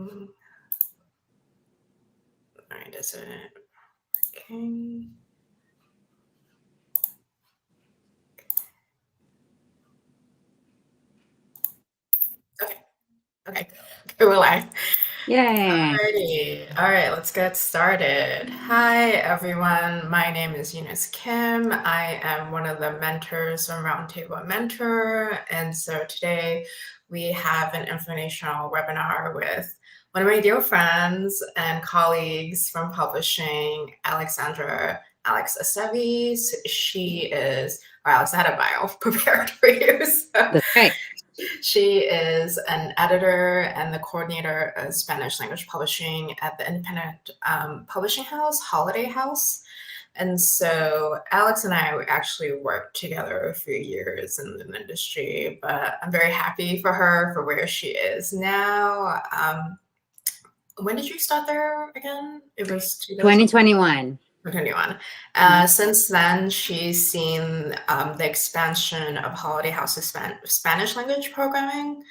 Why isn't it working? Okay, we're live. Yay. Alrighty. All right, let's get started. Hi, everyone. My name is Eunice Kim. I am one of the mentors from Roundtable Mentor. And so today we have an informational webinar with one of my dear friends and colleagues from publishing, Alexandra Aceves. She is, or Alex, I had a bio prepared for you. So. That's right. She is an editor and the coordinator of Spanish language publishing at the independent publishing house, Holiday House. And so Alex and I actually worked together a few years in the industry, but I'm very happy for her for where she is now. When did you start there again? It was 2021. 2021. Since then, she's seen the expansion of Holiday House's Spanish language programming,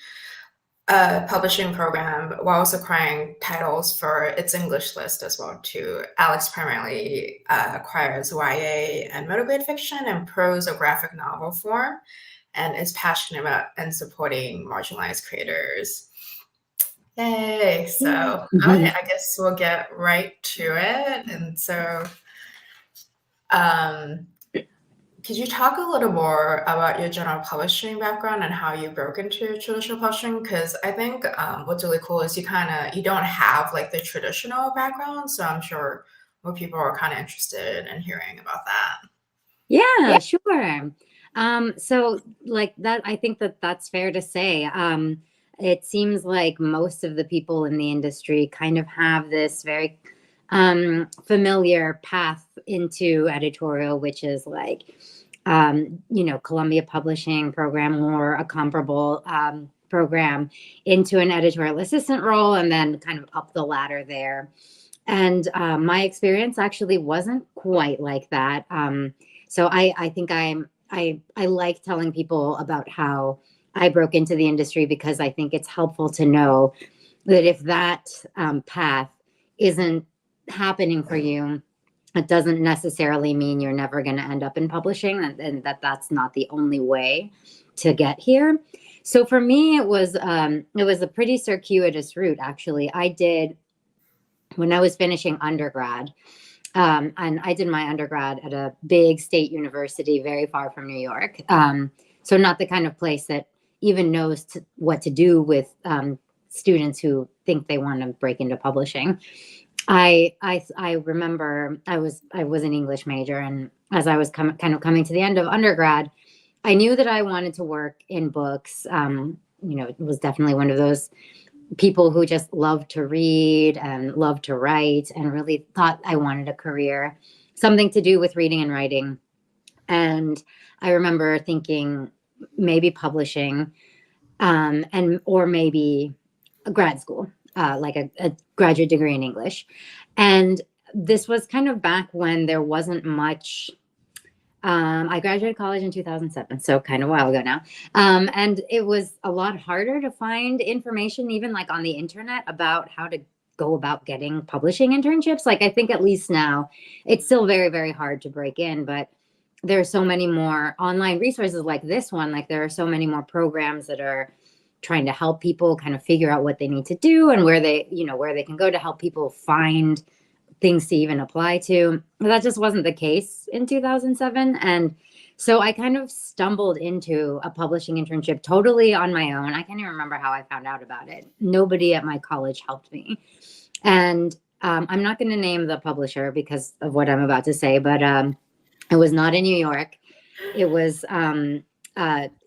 publishing program, while also acquiring titles for its English list as well too. Alex primarily acquires YA and motivated fiction and prose or graphic novel form, and is passionate about and supporting marginalized creators. Yay! So I guess we'll get right to it. And so could you talk a little more about your general publishing background and how you broke into traditional publishing? Because I think what's really cool is you don't have like the traditional background. So I'm sure more people are kind of interested in hearing about that. Yeah, sure. So like that, I think that's fair to say. It seems like most of the people in the industry kind of have this very familiar path into editorial, which is like, Columbia Publishing program or a comparable program into an editorial assistant role and then kind of up the ladder there. And my experience actually wasn't quite like that. So I think I like telling people about how I broke into the industry because I think it's helpful to know that if that path isn't happening for you, it doesn't necessarily mean you're never going to end up in publishing, and that's not the only way to get here. So for me, it was a pretty circuitous route, actually. I did, when I was finishing undergrad, and I did my undergrad at a big state university very far from New York. So not the kind of place that even knows what to do with students who think they want to break into publishing. I remember I was an English major, and as I was coming to the end of undergrad, I knew that I wanted to work in books. It was definitely one of those people who just loved to read and loved to write and really thought I wanted a career, something to do with reading and writing. And I remember thinking maybe publishing, or maybe a grad school, like a graduate degree in English. And this was kind of back when there wasn't much. I graduated college in 2007, so kind of a while ago now. And it was a lot harder to find information, even like on the internet, about how to go about getting publishing internships. Like I think at least now it's still very, very hard to break in, but there are so many more online resources like this one. Like there are so many more programs that are trying to help people kind of figure out what they need to do and where they can go to help people find things to even apply to. That just wasn't the case in 2007. And so I kind of stumbled into a publishing internship totally on my own. I can't even remember how I found out about it. Nobody at my college helped me. And I'm not going to name the publisher because of what I'm about to say, but it was not in New York. It was, and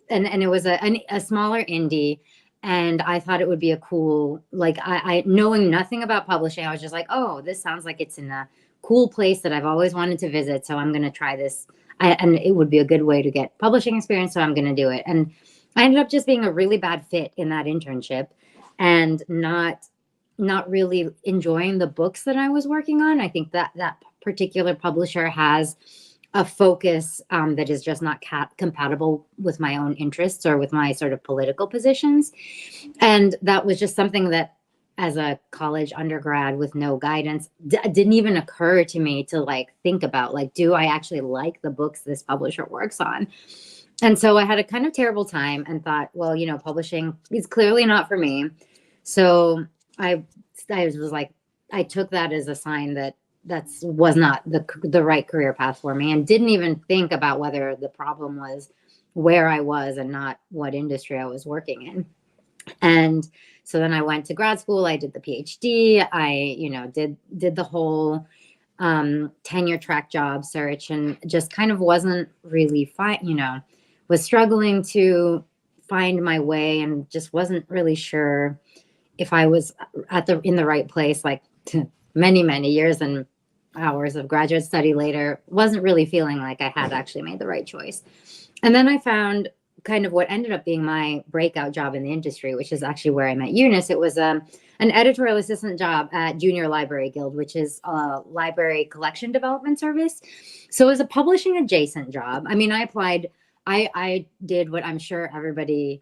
it was a smaller indie. And I thought it would be a cool, like I knowing nothing about publishing, I was just like, oh, this sounds like it's in a cool place that I've always wanted to visit. So I'm going to try this. And it would be a good way to get publishing experience. So I'm going to do it. And I ended up just being a really bad fit in that internship and not really enjoying the books that I was working on. I think that particular publisher has a focus that is just not compatible with my own interests or with my sort of political positions. And that was just something that as a college undergrad with no guidance, didn't even occur to me to like think about like, do I actually like the books this publisher works on? And so I had a kind of terrible time and thought, well, you know, publishing is clearly not for me. So I was like, I took that as a sign that was not the right career path for me, and didn't even think about whether the problem was where I was and not what industry I was working in. And so then I went to grad school. I did the PhD. I, you know, did the whole tenure track job search, and just kind of wasn't really fine, you know, was struggling to find my way, and just wasn't really sure if I was in the right place. Like many years and hours of graduate study later, wasn't really feeling like I had actually made the right choice. And then I found kind of what ended up being my breakout job in the industry, which is actually where I met Eunice. It was an editorial assistant job at Junior Library Guild, which is a library collection development service. So it was a publishing adjacent job. I mean, I applied, I did what I'm sure everybody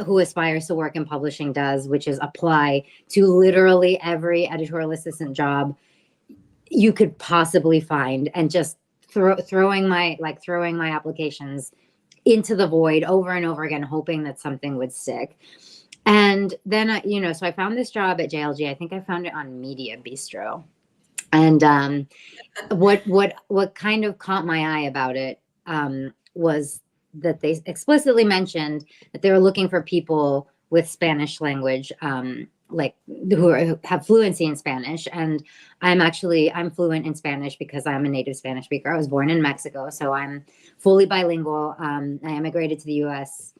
who aspires to work in publishing does, which is apply to literally every editorial assistant job you could possibly find, and just throwing my applications into the void over and over again, hoping that something would stick. And then, you know, so I found this job at JLG. I think I found it on Media Bistro. And what kind of caught my eye about it was that they explicitly mentioned that they were looking for people with Spanish language, like who have fluency in Spanish. And I'm fluent in Spanish because I'm a native Spanish speaker. I was born in Mexico, so I'm fully bilingual. I immigrated to the US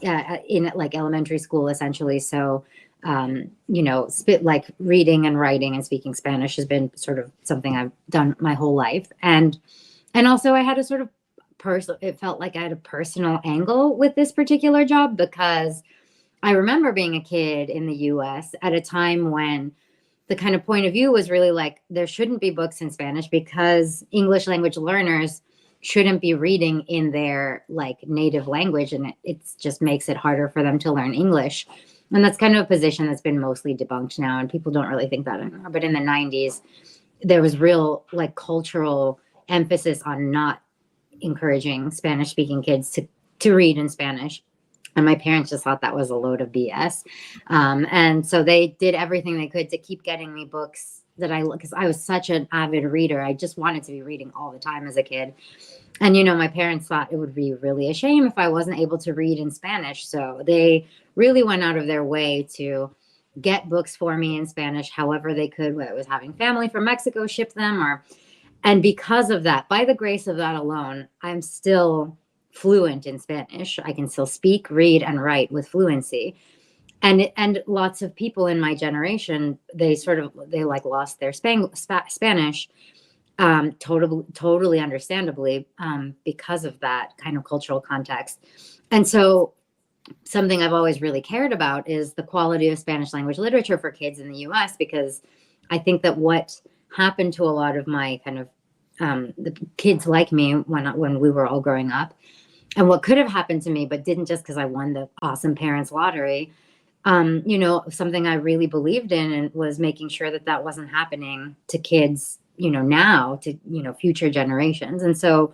in like elementary school, essentially. So, you know, like reading and writing and speaking Spanish has been sort of something I've done my whole life. And also I had a sort of it felt like I had a personal angle with this particular job, because I remember being a kid in the US at a time when the kind of point of view was really like, there shouldn't be books in Spanish because English language learners shouldn't be reading in their like native language, and it just makes it harder for them to learn English. And that's kind of a position that's been mostly debunked now, and people don't really think that anymore. But in the 90s, there was real like cultural emphasis on not encouraging Spanish speaking kids to read in Spanish. And my parents just thought that was a load of BS. And so they did everything they could to keep getting me books because I was such an avid reader. I just wanted to be reading all the time as a kid. And, you know, my parents thought it would be really a shame if I wasn't able to read in Spanish. So they really went out of their way to get books for me in Spanish, however they could, whether it was having family from Mexico ship them and because of that, by the grace of that alone, I'm still fluent in Spanish. I can still speak, read, and write with fluency. And lots of people in my generation, they like lost their Spanish, totally understandably, because of that kind of cultural context. And so something I've always really cared about is the quality of Spanish language literature for kids in the US, because I think that what happened to a lot of my kind of the kids like me when we were all growing up, and what could have happened to me but didn't, just because I won the awesome parents lottery, you know, something I really believed in, and was making sure that wasn't happening to kids, you know, now, to, you know, future generations. And so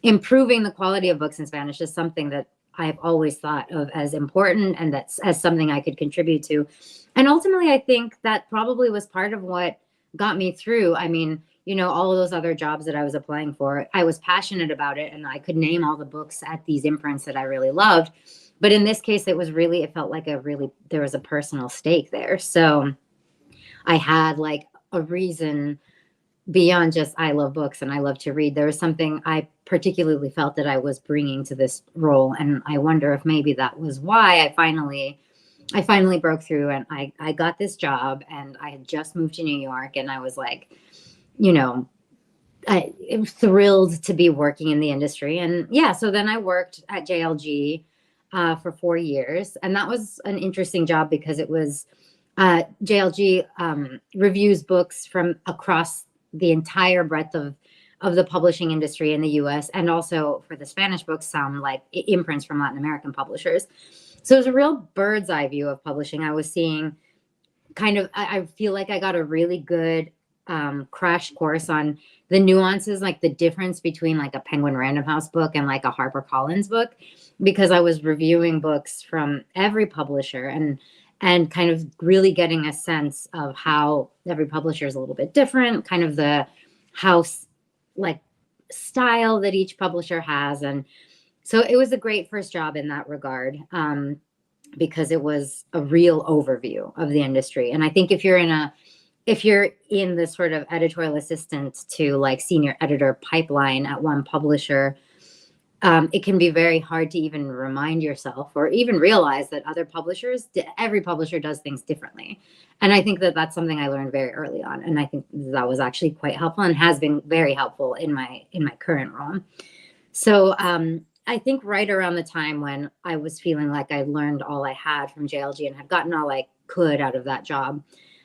improving the quality of books in Spanish is something that I've always thought of as important, and that's as something I could contribute to. And ultimately, I think that probably was part of what got me through. I mean, you know, all of those other jobs that I was applying for, I was passionate about it, and I could name all the books at these imprints that I really loved. But in this case, it felt like there was a personal stake there. So I had like a reason beyond just I love books and I love to read. There was something I particularly felt that I was bringing to this role. And I wonder if maybe that was why I finally broke through, and I got this job, and I had just moved to New York, and I was like, you know, I am thrilled to be working in the industry. And yeah, so then I worked at JLG for 4 years. And that was an interesting job because it was JLG reviews books from across the entire breadth of the publishing industry in the US, and also for the Spanish books, some like imprints from Latin American publishers. So it was a real bird's eye view of publishing. I was seeing I feel like I got a really good crash course on the nuances, like the difference between like a Penguin Random House book and like a HarperCollins book, because I was reviewing books from every publisher and kind of really getting a sense of how every publisher is a little bit different, kind of the house like style that each publisher has. And so it was a great first job in that regard. Because it was a real overview of the industry. And I think if you're in the sort of editorial assistant to like senior editor pipeline at one publisher, it can be very hard to even remind yourself or even realize that every publisher does things differently. And I think that that's something I learned very early on. And I think that was actually quite helpful and has been very helpful in my current role. So I think right around the time when I was feeling like I learned all I had from JLG and had gotten all I could out of that job,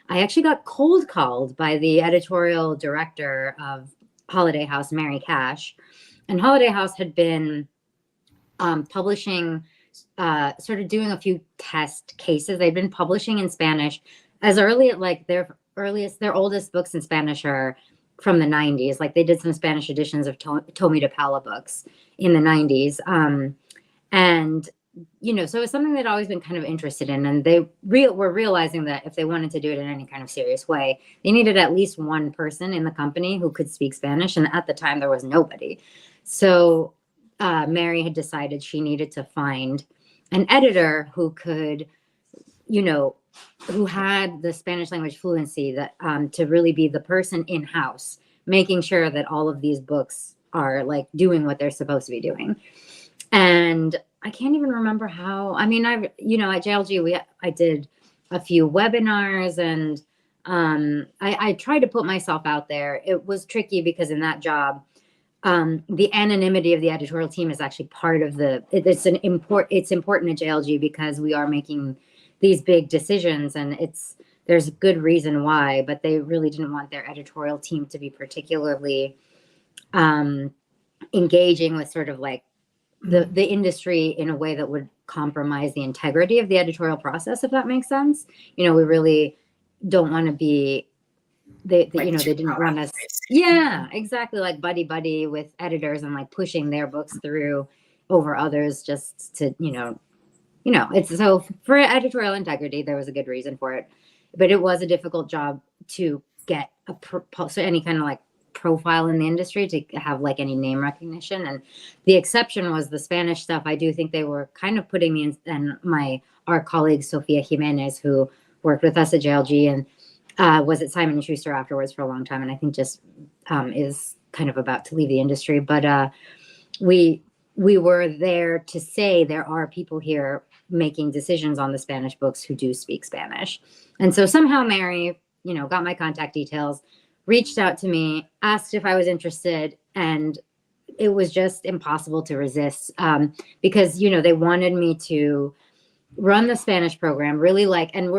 I actually got cold called by the editorial director of Holiday House, Mary Cash. And Holiday House had been publishing, sort of doing a few test cases. They'd been publishing in Spanish as early at like their oldest books in Spanish are from the 90s. Like they did some Spanish editions of Tomie dePaola books in the 90s. And, so it was something they'd always been kind of interested in. And they were realizing that if they wanted to do it in any kind of serious way, they needed at least one person in the company who could speak Spanish. And at the time, there was nobody. So Mary had decided she needed to find an editor who could, who had the Spanish language fluency that to really be the person in-house, making sure that all of these books are like doing what they're supposed to be doing. And I can't even remember how. I mean, at JLG, I did a few webinars and I tried to put myself out there. It was tricky because in that job, the anonymity of the editorial team is actually part of it's important at JLG because we are making these big decisions and there's a good reason why, but they really didn't want their editorial team to be particularly engaging with sort of like the industry in a way that would compromise the integrity of the editorial process, if that makes sense. We really don't want to be, they didn't want us. Yeah, exactly. Like buddy with editors and like pushing their books through over others just to, it's so for editorial integrity, there was a good reason for it, but it was a difficult job to get so any kind of like profile in the industry to have like any name recognition. And the exception was the Spanish stuff. I do think they were kind of putting me in, and our colleague Sofia Jimenez, who worked with us at JLG and was at Simon & Schuster afterwards for a long time, and I think just is kind of about to leave the industry. But we were there to say there are people here making decisions on the Spanish books who do speak Spanish. And so somehow Mary, got my contact details, reached out to me, asked if I was interested, and it was just impossible to resist because, they wanted me to run the Spanish program, and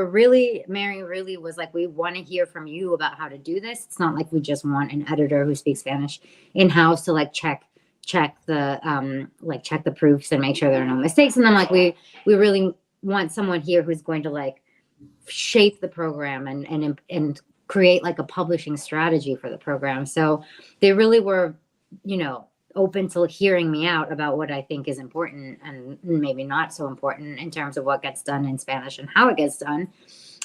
Mary really was like, we want to hear from you about how to do this. It's not like we just want an editor who speaks Spanish in-house to like check the proofs and make sure there are no mistakes. And then like, we really want someone here who's going to like shape the program and create like a publishing strategy for the program. So they really were, open to hearing me out about what I think is important and maybe not so important in terms of what gets done in Spanish and how it gets done.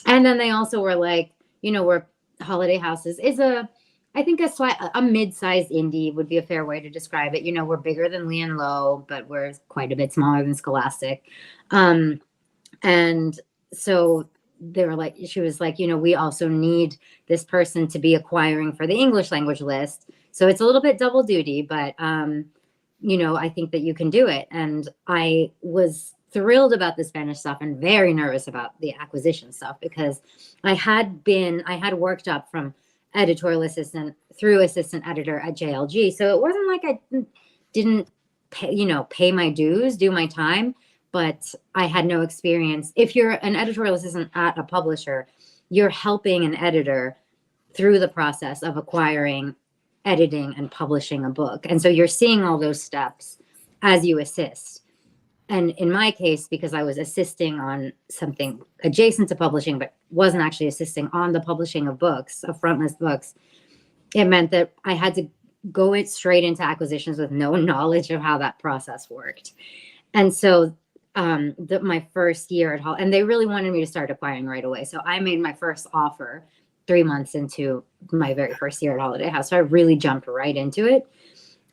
And then they also were like, we're Holiday Houses is I think a mid-sized indie would be a fair way to describe it. We're bigger than Lee and Low, but we're quite a bit smaller than Scholastic. And so she was like, we also need this person to be acquiring for the English language list. So it's a little bit double duty, but, I think that you can do it. And I was thrilled about the Spanish stuff and very nervous about the acquisition stuff because I had worked up from editorial assistant through assistant editor at JLG. So it wasn't like I didn't pay my dues, do my time, but I had no experience. If you're an editorial assistant at a publisher, you're helping an editor through the process of acquiring, editing, and publishing a book. And so you're seeing all those steps as you assist. and in my case, because I was assisting on something adjacent to publishing, but wasn't actually assisting on the publishing of books, of frontlist books, it meant that I had to go it straight into acquisitions with no knowledge of how that process worked. And so my first year at Hall, and they really wanted me to start acquiring right away. So I made my first offer 3 months into my very first year at Holiday House. So I really jumped right into it.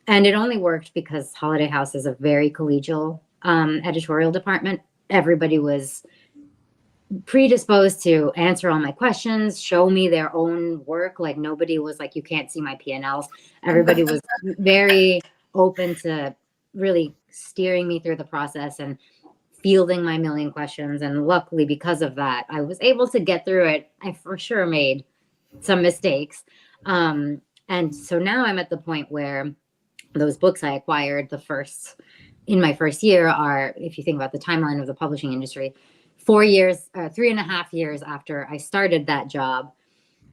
And it only worked because Holiday House is a very collegial editorial department. Everybody was predisposed to answer all my questions, show me their own work. Like nobody was like, you can't see my P&Ls. Everybody was very open to really steering me through the process and fielding my million questions. And luckily, because of that, I was able to get through it. I for sure made some mistakes. And so now I'm at the point where those books I acquired in my first year are, if you think about the timeline of the publishing industry, 4 years, 3.5 years after I started that job,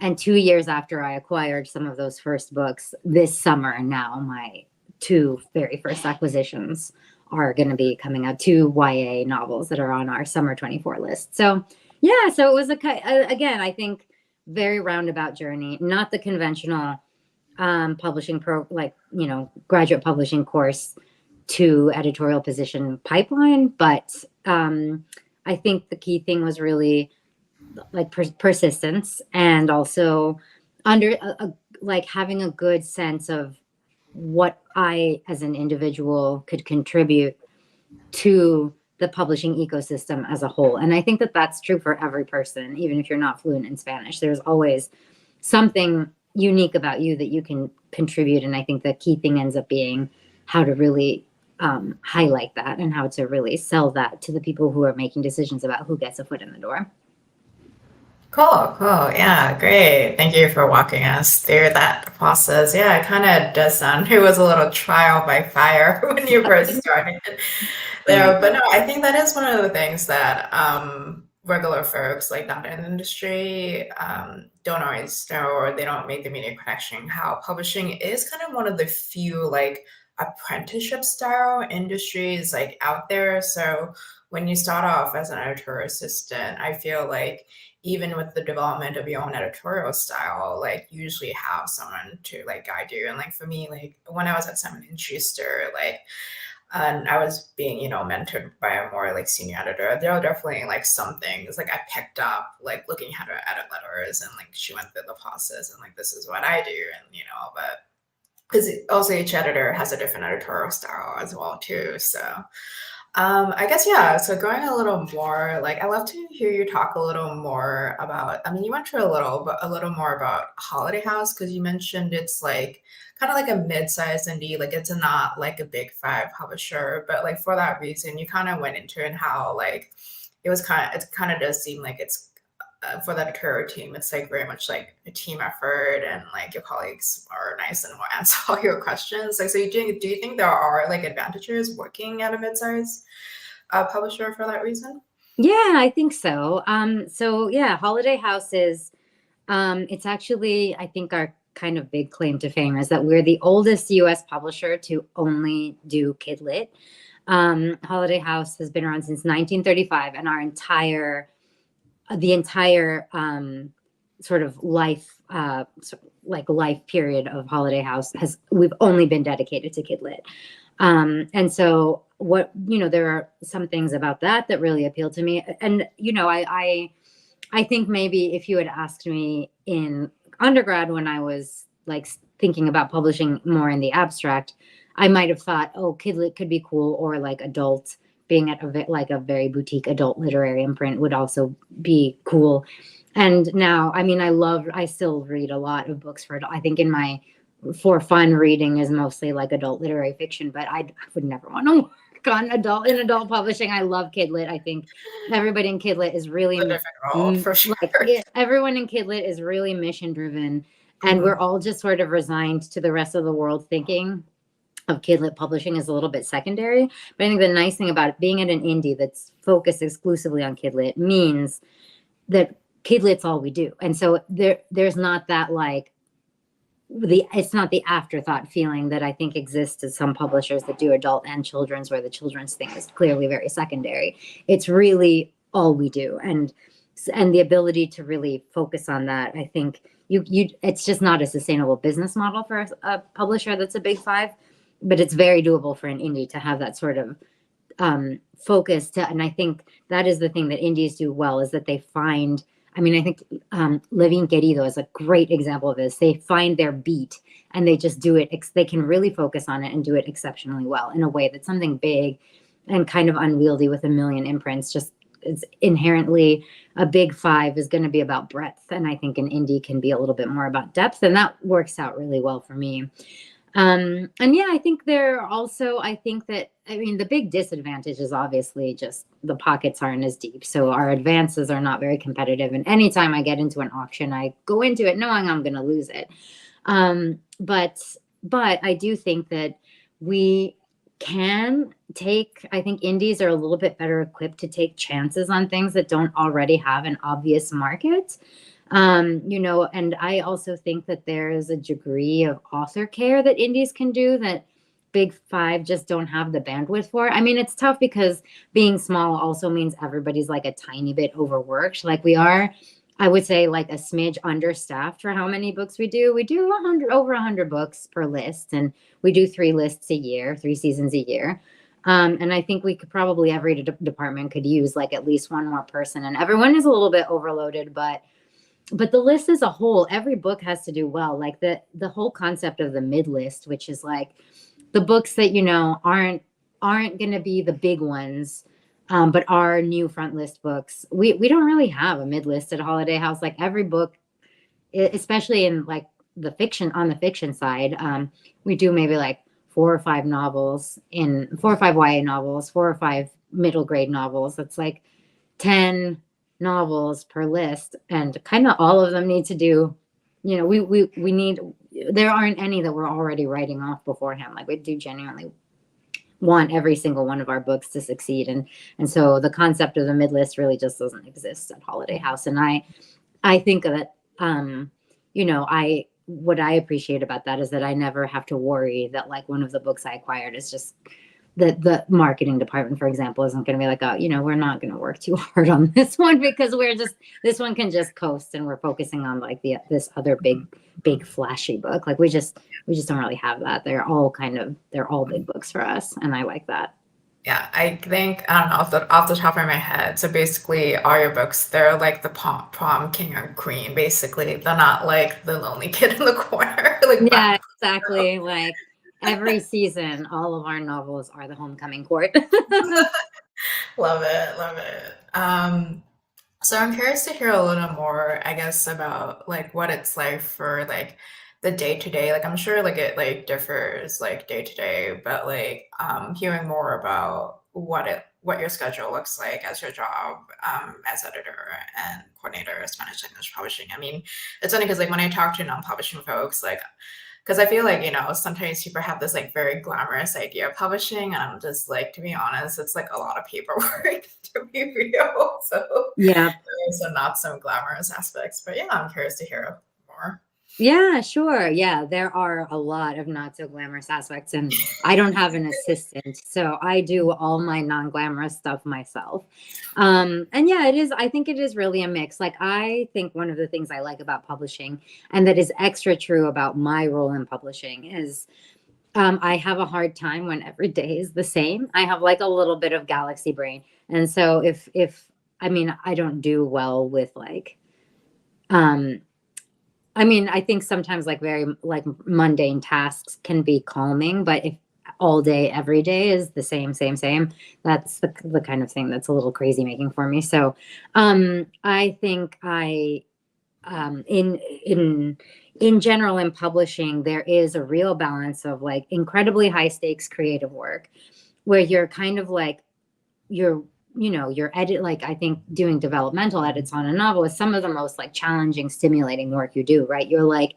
and 2 years after I acquired some of those first books. This summer now, my 2 very first acquisitions are going to be coming out, 2 YA novels that are on our summer 24 list. So yeah, so it was again, I think very roundabout journey, not the conventional publishing graduate publishing course to editorial position pipeline. But I think the key thing was really like persistence, and also having a good sense of what I as an individual could contribute to the publishing ecosystem as a whole. And I think that that's true for every person, even if you're not fluent in Spanish. There's always something unique about you that you can contribute. And I think the key thing ends up being how to really highlight that and how to really sell that to the people who are making decisions about who gets a foot in the door. Cool. Yeah, great. Thank you for walking us through that process. Yeah, it kind of does sound, it was a little trial by fire when you first started there. But no, I think that is one of the things that regular folks like not in the industry don't always know, or they don't make the immediate connection, how publishing is kind of one of the few like apprenticeship style industries like out there. So when you start off as an editorial assistant, I feel like even with the development of your own editorial style, like you usually have someone to like guide you. And like for me, like when I was at Simon & Schuster, like and I was being, mentored by a more like senior editor, there are definitely like some things like I picked up, like looking how to edit letters, and like she went through the process and like, this is what I do. And, but because also each editor has a different editorial style as well too. So I guess, yeah. So going a little more, like I'd love to hear you talk a little more about, you went through a little more about Holiday House, because you mentioned it's like kind of like a mid-sized indie, like it's not like a big 5 publisher, but like for that reason, you kind of went into it and how like it kind of does seem like it's for the editorial team, it's like very much like a team effort, and like your colleagues are nice and will answer all your questions. Like, so do you think there are like advantages working at a mid-sized publisher for that reason? Yeah, I think so. So yeah, Holiday House is, it's actually, I think our kind of big claim to fame is that we're the oldest US publisher to only do kid lit. Holiday House has been around since 1935, and the entire sort of life, life period of Holiday House we've only been dedicated to kid lit. And so there are some things about that really appeal to me. And, I think maybe if you had asked me in undergrad when I was like thinking about publishing more in the abstract, I might have thought, oh, kid lit could be cool, or like adult, being at a very boutique adult literary imprint would also be cool. And now, I still read a lot of books I think for fun reading is mostly like adult literary fiction, but I would never want to work on adult publishing. I love kid lit. I think everybody in kid lit is really for sure. Everyone in kid lit is really mission driven, and we're all just sort of resigned to the rest of the world thinking of kid lit publishing is a little bit secondary. But I think the nice thing about being at an indie that's focused exclusively on kid lit means that kid lit's all we do. And so there's not that like it's not the afterthought feeling that I think exists at some publishers that do adult and children's, where the children's thing is clearly very secondary. It's really all we do, and the ability to really focus on that, I think it's just not a sustainable business model for a publisher that's a big five, but it's very doable for an indie to have that sort of focus to. And I think that is the thing that indies do well, is that they find, I mean, I think Living Querido is a great example of this. They find their beat and they just do it. They can really focus on it and do it exceptionally well in a way that something big and kind of unwieldy with a million imprints just is inherently. A big five is going to be about breadth. And I think an indie can be a little bit more about depth. And that works out really well for me. And yeah, I think the big disadvantage is obviously just the pockets aren't as deep. So our advances are not very competitive. And anytime I get into an auction, I go into it knowing I'm going to lose it. But I do think that I think indies are a little bit better equipped to take chances on things that don't already have an obvious market. And I also think that there is a degree of author care that indies can do that big five just don't have the bandwidth for. I mean, it's tough because being small also means everybody's like a tiny bit overworked. Like we are, I would say, like a smidge understaffed for how many books we do. We do over 100 books per list, and we do 3 lists a year, 3 seasons a year. And I think we could probably, every department could use like at least one more person, and everyone is a little bit overloaded, but the list as a whole, every book has to do well. Like the whole concept of the mid list, which is like the books that, aren't going to be the big ones, but are new front list books. We don't really have a mid list at Holiday House. Like every book, especially in like the fiction side, we do maybe like 4 or 5 novels, 4 or 5 YA novels, 4 or 5 middle grade novels. That's like 10 novels per list, and kind of all of them need to do, there aren't any that we're already writing off beforehand. Like we do genuinely want every single one of our books to succeed, and so the concept of the mid list really just doesn't exist at Holiday House. And I think that what I appreciate about that is that I never have to worry that like one of the books I acquired is just the marketing department, for example, isn't going to be like, oh, we're not going to work too hard on this one because this one can just coast, and we're focusing on like this other big flashy book. Like we just don't really have that. They're all big books for us, and I like that. Yeah, I think, I don't know, off the top of my head, so basically all your books, they're like the prom king or queen, basically. They're not like the lonely kid in the corner. Yeah, exactly. Like every season, all of our novels are the homecoming court. Love it. So I'm curious to hear a little more, I guess, about like what it's like for like the day to day. Like I'm sure like it like differs like day to day, but like hearing more about what your schedule looks like as your job as editor and coordinator of Spanish language publishing. I mean, it's funny because like when I talk to non-publishing folks, like because I feel like, sometimes people have this like very glamorous idea of publishing. And I'm just like, to be honest, it's like a lot of paperwork to be real. So yeah, there's not some glamorous aspects, but yeah, I'm curious to hear more. Yeah, sure. Yeah, there are a lot of not so glamorous aspects, and I don't have an assistant, so I do all my non-glamorous stuff myself. And yeah, I think it is really a mix. Like I think one of the things I like about publishing, and that is extra true about my role in publishing, is I have a hard time when every day is the same. I have like a little bit of galaxy brain, and so if I don't do well with like I think sometimes like very like mundane tasks can be calming, but if all day, every day is the same, that's the kind of thing that's a little crazy making for me. So I think in general in publishing, there is a real balance of like incredibly high stakes creative work where you're kind of like, you're edit, like I think doing developmental edits on a novel is some of the most like challenging, stimulating work you do, right? You're like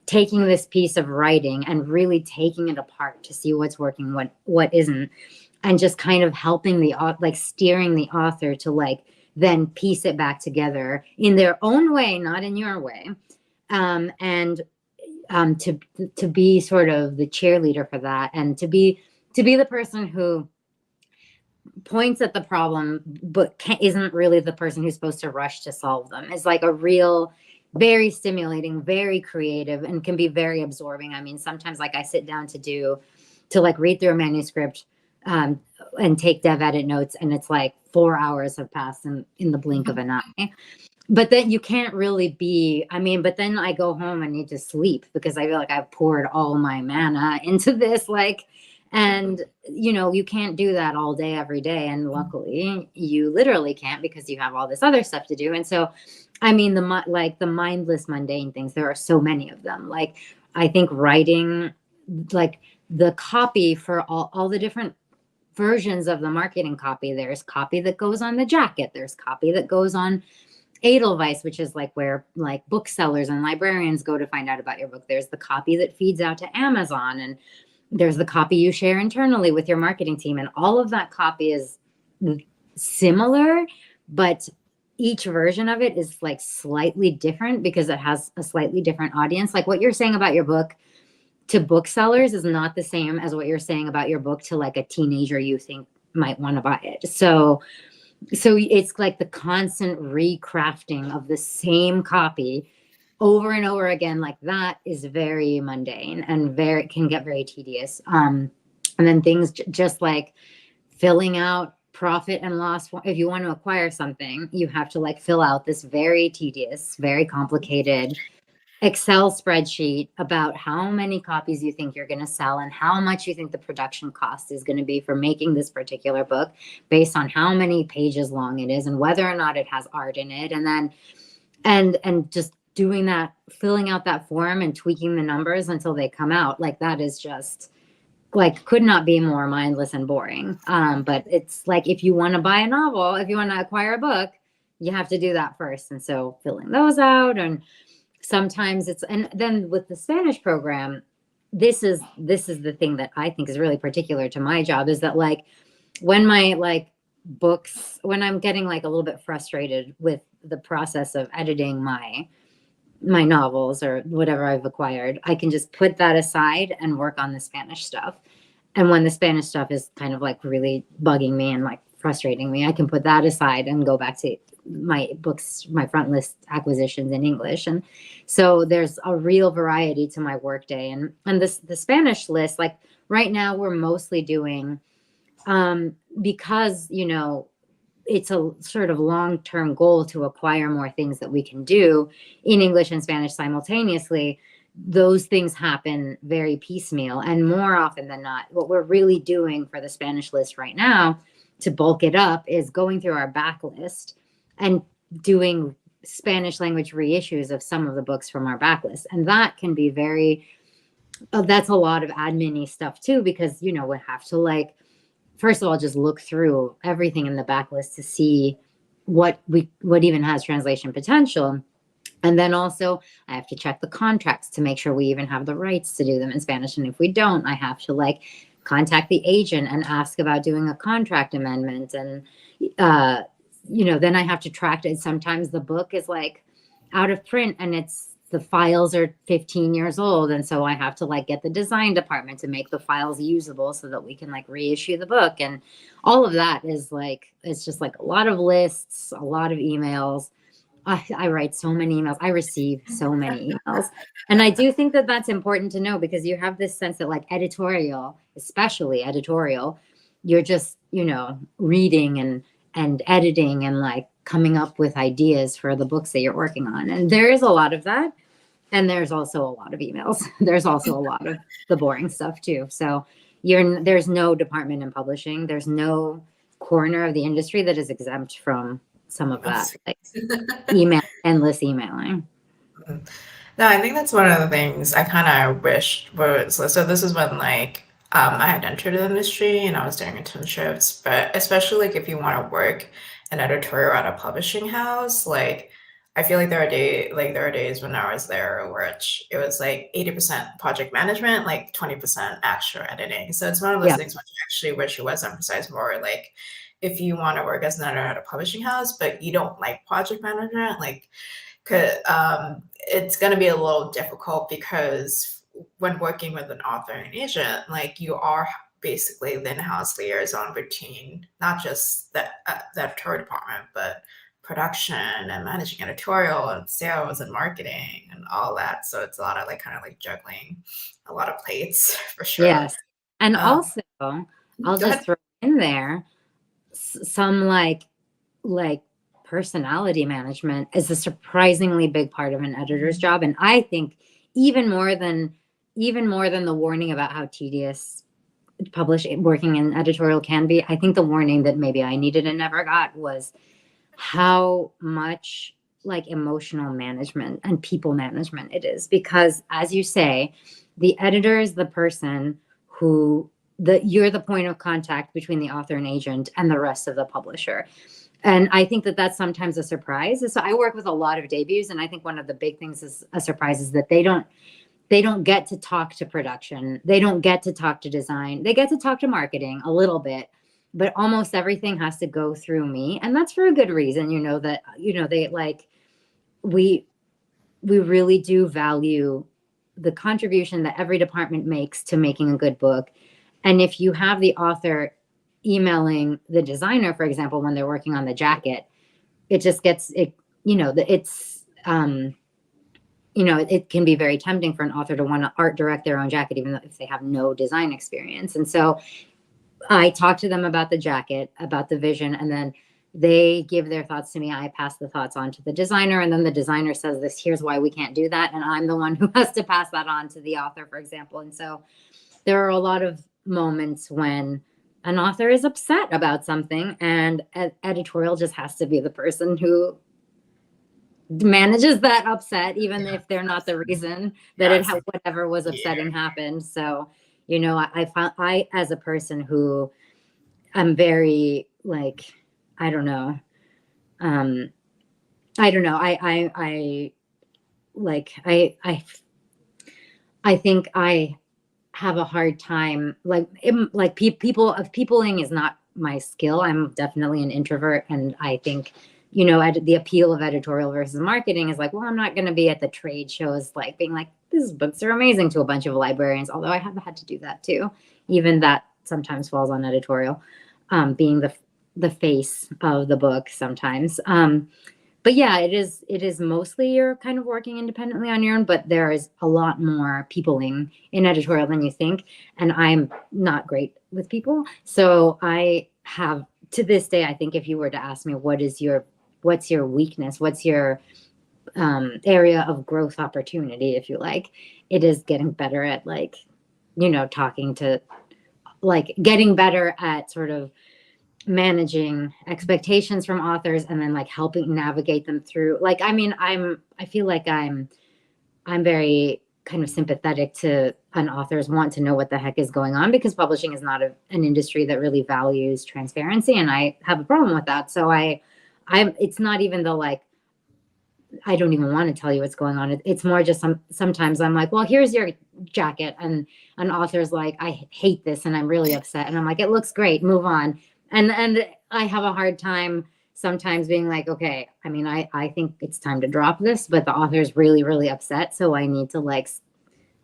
taking this piece of writing and really taking it apart to see what's working, what isn't, and just kind of helping like steering the author to like then piece it back together in their own way, not in your way. And to be sort of the cheerleader for that, and to be the person who points at the problem but isn't really the person who's supposed to rush to solve them, is like a real, very stimulating, very creative, and can be very absorbing. I mean, sometimes like I sit down to like read through a manuscript and take dev edit notes, and it's like 4 hours have passed in the blink of an eye. But then you can't really be, I mean, but then I go home and need to sleep because I feel like I've poured all my mana into this, like, and you know, you can't do that all day, every day. And luckily you literally can't, because you have all this other stuff to do. And so, I mean, the mindless, mundane things, there are so many of them. Like, I think writing, like the copy for all the different versions of the marketing copy, there's copy that goes on the jacket, there's copy that goes on Edelweiss, which is like where like booksellers and librarians go to find out about your book. There's the copy that feeds out to Amazon, and there's the copy you share internally with your marketing team. And all of that copy is similar, but each version of it is like slightly different because it has a slightly different audience. Like what you're saying about your book to booksellers is not the same as what you're saying about your book to like a teenager you think might want to buy it. So it's like the constant recrafting of the same copy over and over again. Like that is very mundane and can get very tedious. And then things just like filling out profit and loss. If you want to acquire something, you have to like fill out this very tedious, very complicated Excel spreadsheet about how many copies you think you're going to sell and how much you think the production cost is going to be for making this particular book based on how many pages long it is and whether or not it has art in it. And then, and just doing that, filling out that form and tweaking the numbers until they come out. Like that is just like, could not be more mindless and boring. But it's like, if you want to buy a novel, if you want to acquire a book, you have to do that first. And so filling those out, and sometimes it's, and then with the Spanish program, this is the thing that I think is really particular to my job, is that like when my like books, when I'm getting like a little bit frustrated with the process of editing my novels or whatever I've acquired, I can just put that aside and work on the Spanish stuff. And when the Spanish stuff is kind of like really bugging me and like frustrating me, I can put that aside and go back to my books, my front list acquisitions in English. And so there's a real variety to my workday. And the Spanish list, like right now we're mostly doing, because, you know, it's a sort of long-term goal to acquire more things that we can do in English and Spanish simultaneously. Those things happen very piecemeal, and more often than not, what we're really doing for the Spanish list right now to bulk it up is going through our backlist and doing Spanish language reissues of some of the books from our backlist. And that can be very, that's a lot of admin-y stuff too, because, you know, we have to like, first of all, just look through everything in the backlist to see what even has translation potential. And then also I have to check the contracts to make sure we even have the rights to do them in Spanish. And if we don't, I have to like contact the agent and ask about doing a contract amendment. And, you know, then I have to track it. Sometimes the book is like out of print and the files are 15 years old. And so I have to like get the design department to make the files usable so that we can like reissue the book. And all of that is like, it's just like a lot of lists, a lot of emails. I write so many emails. I receive so many emails. And I do think that that's important to know, because you have this sense that like editorial, especially editorial, you're just, you know, reading and editing and like coming up with ideas for the books that you're working on. And there is a lot of that. And there's also a lot of emails. There's also a lot of the boring stuff too. So there's no department in publishing. There's no corner of the industry that is exempt from some of that, like endless emailing. No, I think that's one of the things I kind of wish was, so this is when like I had entered the industry and I was doing internships, but especially like if you want to work an editorial at a publishing house, like I feel like there are days when I was there which it was like 80% project management, like 20% actual editing. So it's one of those things which I actually wish it was emphasized more. Like if you want to work as an editor at a publishing house, but you don't like project management, like it's going to be a little difficult because when working with an author and agent, like you are basically the in-house liaison between not just the editorial department, but production and managing editorial and sales and marketing and all that. So it's a lot of like kind of like juggling a lot of plates for sure. Yes. And also, I'll just throw in there some like personality management is a surprisingly big part of an editor's job. And I think even more than the warning about how tedious working in editorial can be, I think the warning that maybe I needed and never got was how much like emotional management and people management it is. Because as you say, the editor is the person who you're the point of contact between the author and agent and the rest of the publisher. And I think that that's sometimes a surprise. So I work with a lot of debuts, and I think one of the big things is a surprise is that they don't get to talk to production. They don't get to talk to design. They get to talk to marketing a little bit, but almost everything has to go through me. And that's for a good reason, they like, we really do value the contribution that every department makes to making a good book. And if you have the author emailing the designer, for example, when they're working on the jacket, it just gets it, it can be very tempting for an author to want to art direct their own jacket, even if they have no design experience. And so I talk to them about the jacket, about the vision, and then they give their thoughts to me. I pass the thoughts on to the designer, and then the designer says here's why we can't do that. And I'm the one who has to pass that on to the author, for example. And so there are a lot of moments when an author is upset about something, and editorial just has to be the person who manages that upset, even if they're not the reason that whatever was upsetting happened. So, I as a person who I'm very like, I don't know. I think I have a hard time peopling is not my skill. I'm definitely an introvert, and I think the appeal of editorial versus marketing is like, well, I'm not going to be at the trade shows like being like, these books are amazing to a bunch of librarians, although I have had to do that too. Even that sometimes falls on editorial, being the face of the book sometimes. But yeah, it is mostly you're kind of working independently on your own, but there is a lot more peopling in editorial than you think. And I'm not great with people. So I have, to this day, I think if you were to ask me, what's your weakness? What's your area of growth opportunity, if you like, it is getting better at talking to, getting better at sort of managing expectations from authors and then helping navigate them through. I feel like I'm very kind of sympathetic to an author's want to know what the heck is going on, because publishing is not an industry that really values transparency, and I have a problem with that. So it's not even I don't even want to tell you what's going on. It's more just sometimes I'm like, well, here's your jacket, and an author's like, I hate this and I'm really upset, and I'm like, it looks great, move on. And I have a hard time sometimes being like, okay, I mean, I think it's time to drop this, but the author's really, really upset. So I need to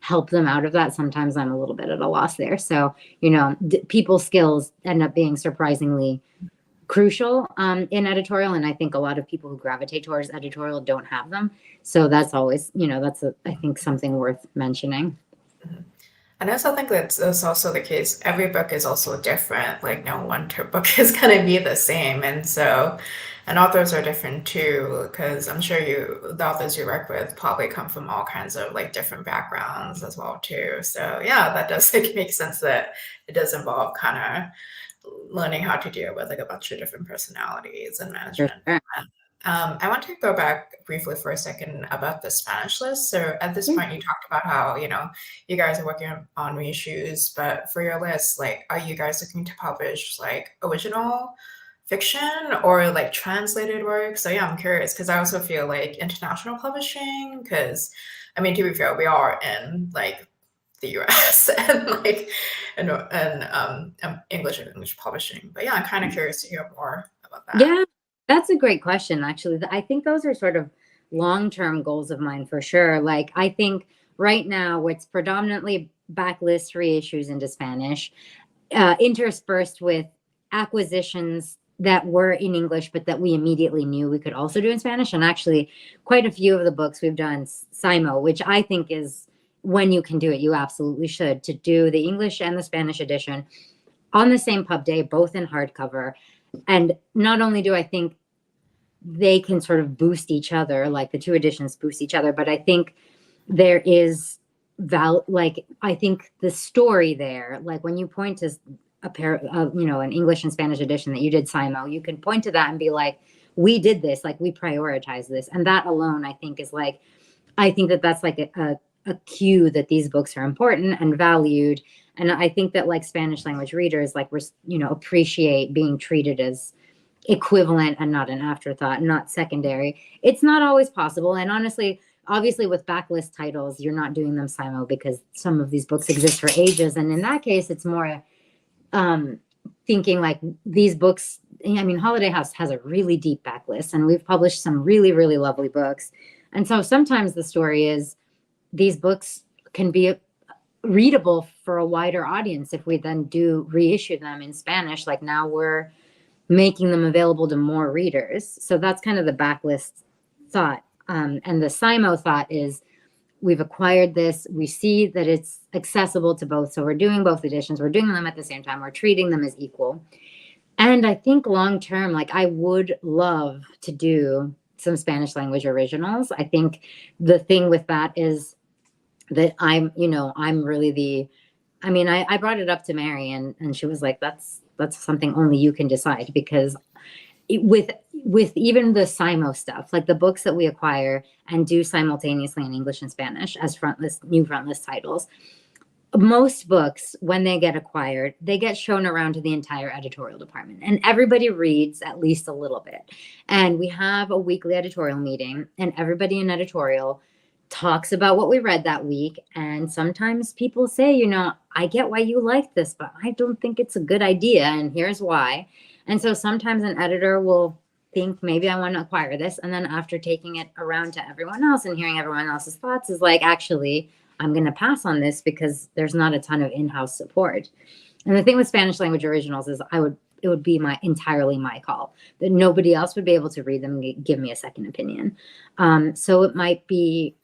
help them out of that. Sometimes I'm a little bit at a loss there. So, people skills end up being surprisingly crucial in editorial. And I think a lot of people who gravitate towards editorial don't have them. So that's always, I think something worth mentioning. Mm-hmm. And I also think that's also the case. Every book is also different. Like no one book is going to be the same. And authors are different too, because I'm sure the authors you work with probably come from all kinds of different backgrounds as well too. So yeah, that does make sense that it does involve kind of learning how to deal with a bunch of different personalities and management. Sure. I want to go back briefly for a second about the Spanish list. So at this point, you talked about how, you guys are working on reissues, but for your list, are you guys looking to publish original fiction or translated work? So yeah, I'm curious, because I also feel international publishing, because I mean, to be fair, we are in the US and English and English publishing. But yeah, I'm kind of curious to hear more about that. Yeah, that's a great question, actually. I think those are sort of long-term goals of mine for sure. Like, I think right now it's predominantly backlist reissues into Spanish, interspersed with acquisitions that were in English, but that we immediately knew we could also do in Spanish. And actually, quite a few of the books we've done SIMO, which I think is, when you can do it, you absolutely should, to do the English and the Spanish edition on the same pub day, both in hardcover. And not only do I think they can sort of boost each other, like the two editions boost each other, but I think there is like, I think the story there, like when you point to a pair of, you know, an English and Spanish edition that you did SIMO, you can point to that and be like, we did this, like we prioritized this. And that alone, I think, is like, I think that that's like a cue that these books are important and valued. And I think that like Spanish language readers, like, you know, appreciate being treated as equivalent and not an afterthought, not secondary. It's not always possible. And honestly, obviously with backlist titles, you're not doing them SIMO because some of these books exist for ages. And in that case, it's more thinking like these books, I mean, Holiday House has a really deep backlist and we've published some really, really lovely books. And so sometimes the story is these books can be readable for a wider audience if we then do reissue them in Spanish. Like now we're making them available to more readers. So that's kind of the backlist thought. And the SIMO thought is we've acquired this. We see that it's accessible to both. So we're doing both editions. We're doing them at the same time. We're treating them as equal. And I think long term, like I would love to do some Spanish language originals. I think the thing with that is that I'm really I brought it up to Mary and she was like, that's something only you can decide, because with even the SIMO stuff, like the books that we acquire and do simultaneously in English and Spanish as new frontlist titles, most books, when they get acquired, they get shown around to the entire editorial department and everybody reads at least a little bit. And we have a weekly editorial meeting and everybody in editorial talks about what we read that week. And sometimes people say, you know, I get why you like this, but I don't think it's a good idea. And here's why. And so sometimes an editor will think, maybe I want to acquire this. And then after taking it around to everyone else and hearing everyone else's thoughts is like, actually, I'm going to pass on this because there's not a ton of in-house support. And the thing with Spanish language originals is it would be entirely my call, that nobody else would be able to read them and give me a second opinion. So it might be,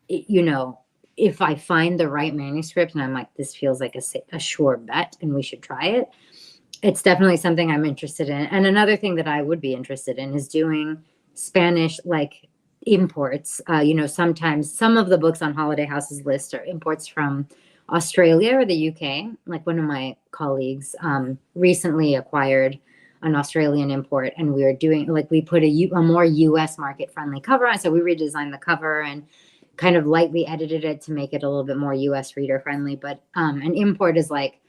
you know, if I find the right manuscript and I'm like, this feels like a sure bet and we should try it, it's definitely something I'm interested in. And another thing that I would be interested in is doing Spanish like imports. You know, sometimes some of the books on Holiday House's list are imports from Australia or the UK. Like one of my colleagues recently acquired an Australian import, and we were doing, like, we put a more US market friendly cover on. So we redesigned the cover and kind of lightly edited it to make it a little bit more US reader friendly. But an import is like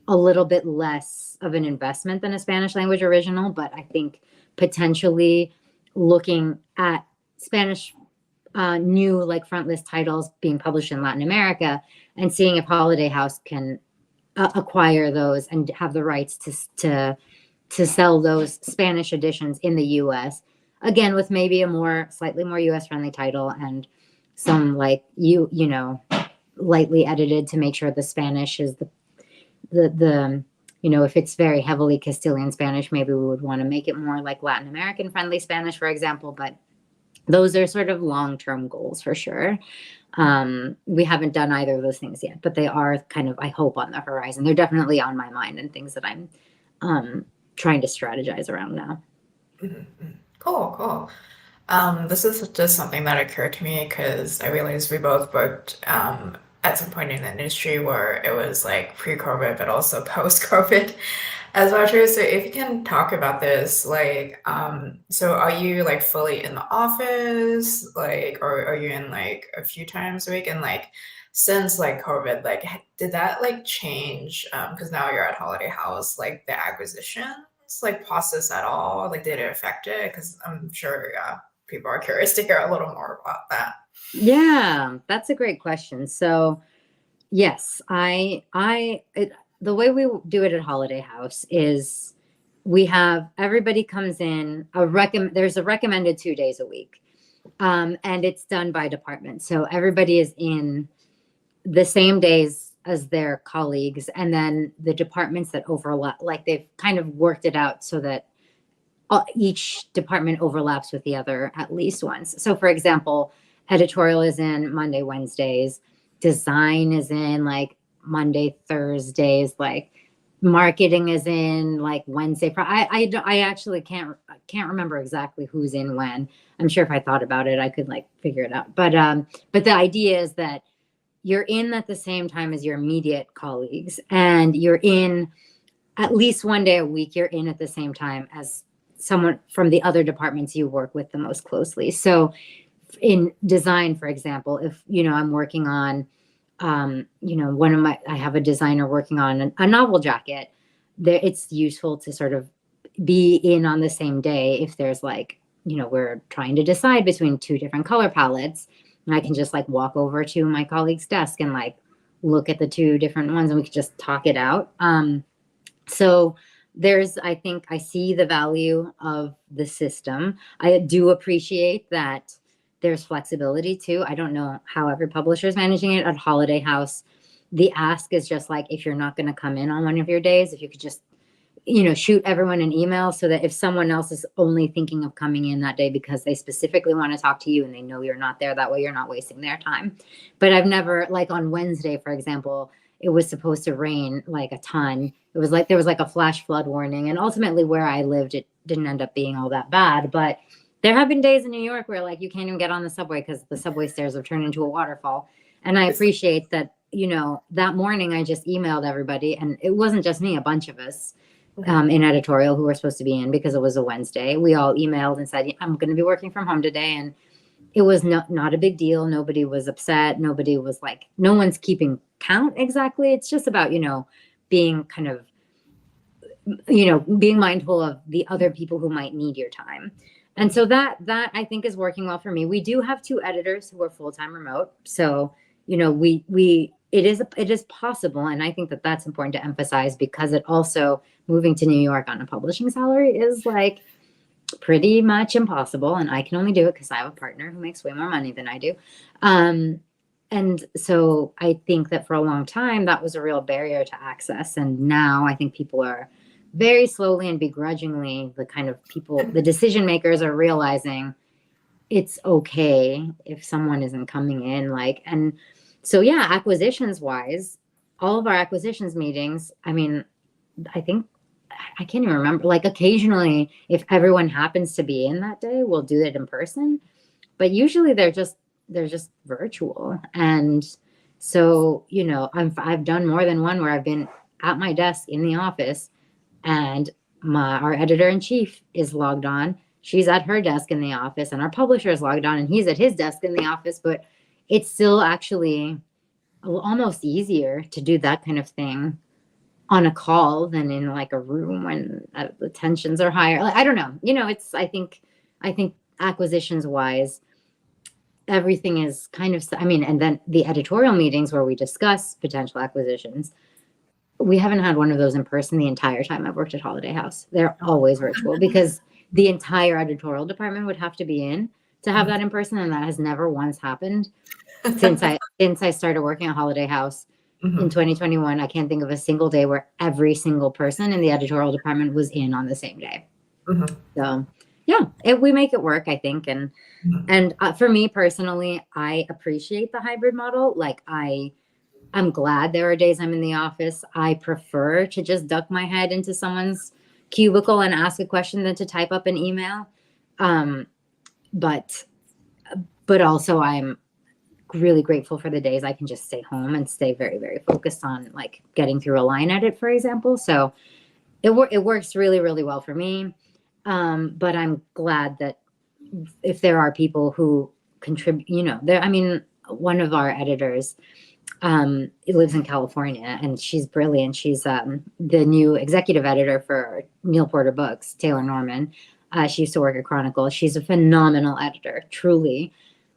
a little bit less of an investment than a Spanish language original. But I think potentially looking at Spanish new like front list titles being published in Latin America and seeing if Holiday House can acquire those and have the rights to sell those Spanish editions in the US, again with maybe a slightly more US friendly title and some like you know lightly edited to make sure the Spanish is the you know, if it's very heavily Castilian Spanish, maybe we would want to make it more like Latin American friendly Spanish, for example. But those are sort of long-term goals for sure. We haven't done either of those things yet, but they are kind of, I hope, on the horizon. They're definitely on my mind and things that I'm trying to strategize around now. Mm-hmm. Cool. This is just something that occurred to me because I realized we both worked at some point in the industry where it was like pre-COVID, but also post-COVID as well too. So if you can talk about this, like, so are you like fully in the office, like, or are you in like a few times a week? And like, since like COVID, like, did that like change? Because now you're at Holiday House, like the acquisitions, like process at all? Like, did it affect it? Because I'm sure, people are curious to hear a little more about that. Yeah, that's a great question. So yes, the way we do it at Holiday House is we have everybody comes in there's a recommended 2 days a week. And it's done by department. So everybody is in the same days as their colleagues. And then the departments that overlap, like they've kind of worked it out so that each department overlaps with the other at least once. So for example, editorial is in Monday, Wednesdays, design is in like Monday, Thursdays, like marketing is in like Wednesday. I actually can't remember exactly who's in when. I'm sure if I thought about it, I could like figure it out. But the idea is that you're in at the same time as your immediate colleagues, and you're in at least one day a week. You're in at the same time as someone from the other departments you work with the most closely. So in design, for example, if, I'm working on, I have a designer working on a novel jacket, there, it's useful to sort of be in on the same day. If there's like, we're trying to decide between two different color palettes, and I can just like walk over to my colleague's desk and like look at the two different ones, and we could just talk it out. So I think I see the value of the system. I do appreciate that there's flexibility too. I don't know how every publisher is managing it. At Holiday House, the ask is just like, if you're not going to come in on one of your days, if you could just, shoot everyone an email so that if someone else is only thinking of coming in that day because they specifically want to talk to you and they know you're not there, that way you're not wasting their time. But I've never, like on Wednesday, for example, it was supposed to rain like a ton. It was like there was like a flash flood warning. And ultimately where I lived, it didn't end up being all that bad. But there have been days in New York where like you can't even get on the subway because the subway stairs have turned into a waterfall. And I appreciate that, that morning I just emailed everybody, and it wasn't just me, a bunch of us in editorial who were supposed to be in because it was a Wednesday. We all emailed and said, I'm going to be working from home today. And it was not a big deal. Nobody was upset. Nobody was like, no one's keeping count exactly. It's just about, being kind of, being mindful of the other people who might need your time. And so that I think is working well for me. We do have 2 editors who are full-time remote. So, it is possible. And I think that that's important to emphasize, because it also, moving to New York on a publishing salary is like pretty much impossible. And I can only do it because I have a partner who makes way more money than I do. And so I think that for a long time, that was a real barrier to access. And now I think people are very slowly and begrudgingly, the kind of people, the decision makers are realizing it's okay if someone isn't coming in, like, and so, yeah, acquisitions wise, all of our acquisitions meetings, I mean, I think, I can't even remember, like occasionally if everyone happens to be in that day, we'll do it in person, but usually they're just virtual. And so, I've done more than one where I've been at my desk in the office, and our editor-in-chief is logged on. She's at her desk in the office, and our publisher is logged on and he's at his desk in the office. But it's still actually almost easier to do that kind of thing on a call than in like a room when the tensions are higher. Like, I don't know, I think acquisitions wise, everything is kind of, and then the editorial meetings where we discuss potential acquisitions, we haven't had one of those in person the entire time I've worked at Holiday House. They're always virtual because the entire editorial department would have to be in to have that in person. And that has never once happened since I started working at Holiday House in 2021. I can't think of a single day where every single person in the editorial department was in on the same day. So yeah, we make it work, I think. And for me personally, I appreciate the hybrid model. Like I'm glad there are days I'm in the office. I prefer to just duck my head into someone's cubicle and ask a question than to type up an email. But also I'm really grateful for the days I can just stay home and stay very, very focused on like getting through a line edit, for example. So it works really, really well for me. But I'm glad that if there are people who contribute, one of our editors, lives in California, and she's brilliant. She's the new executive editor for Neal Porter Books, Taylor Norman. She used to work at Chronicle. She's a phenomenal editor, truly.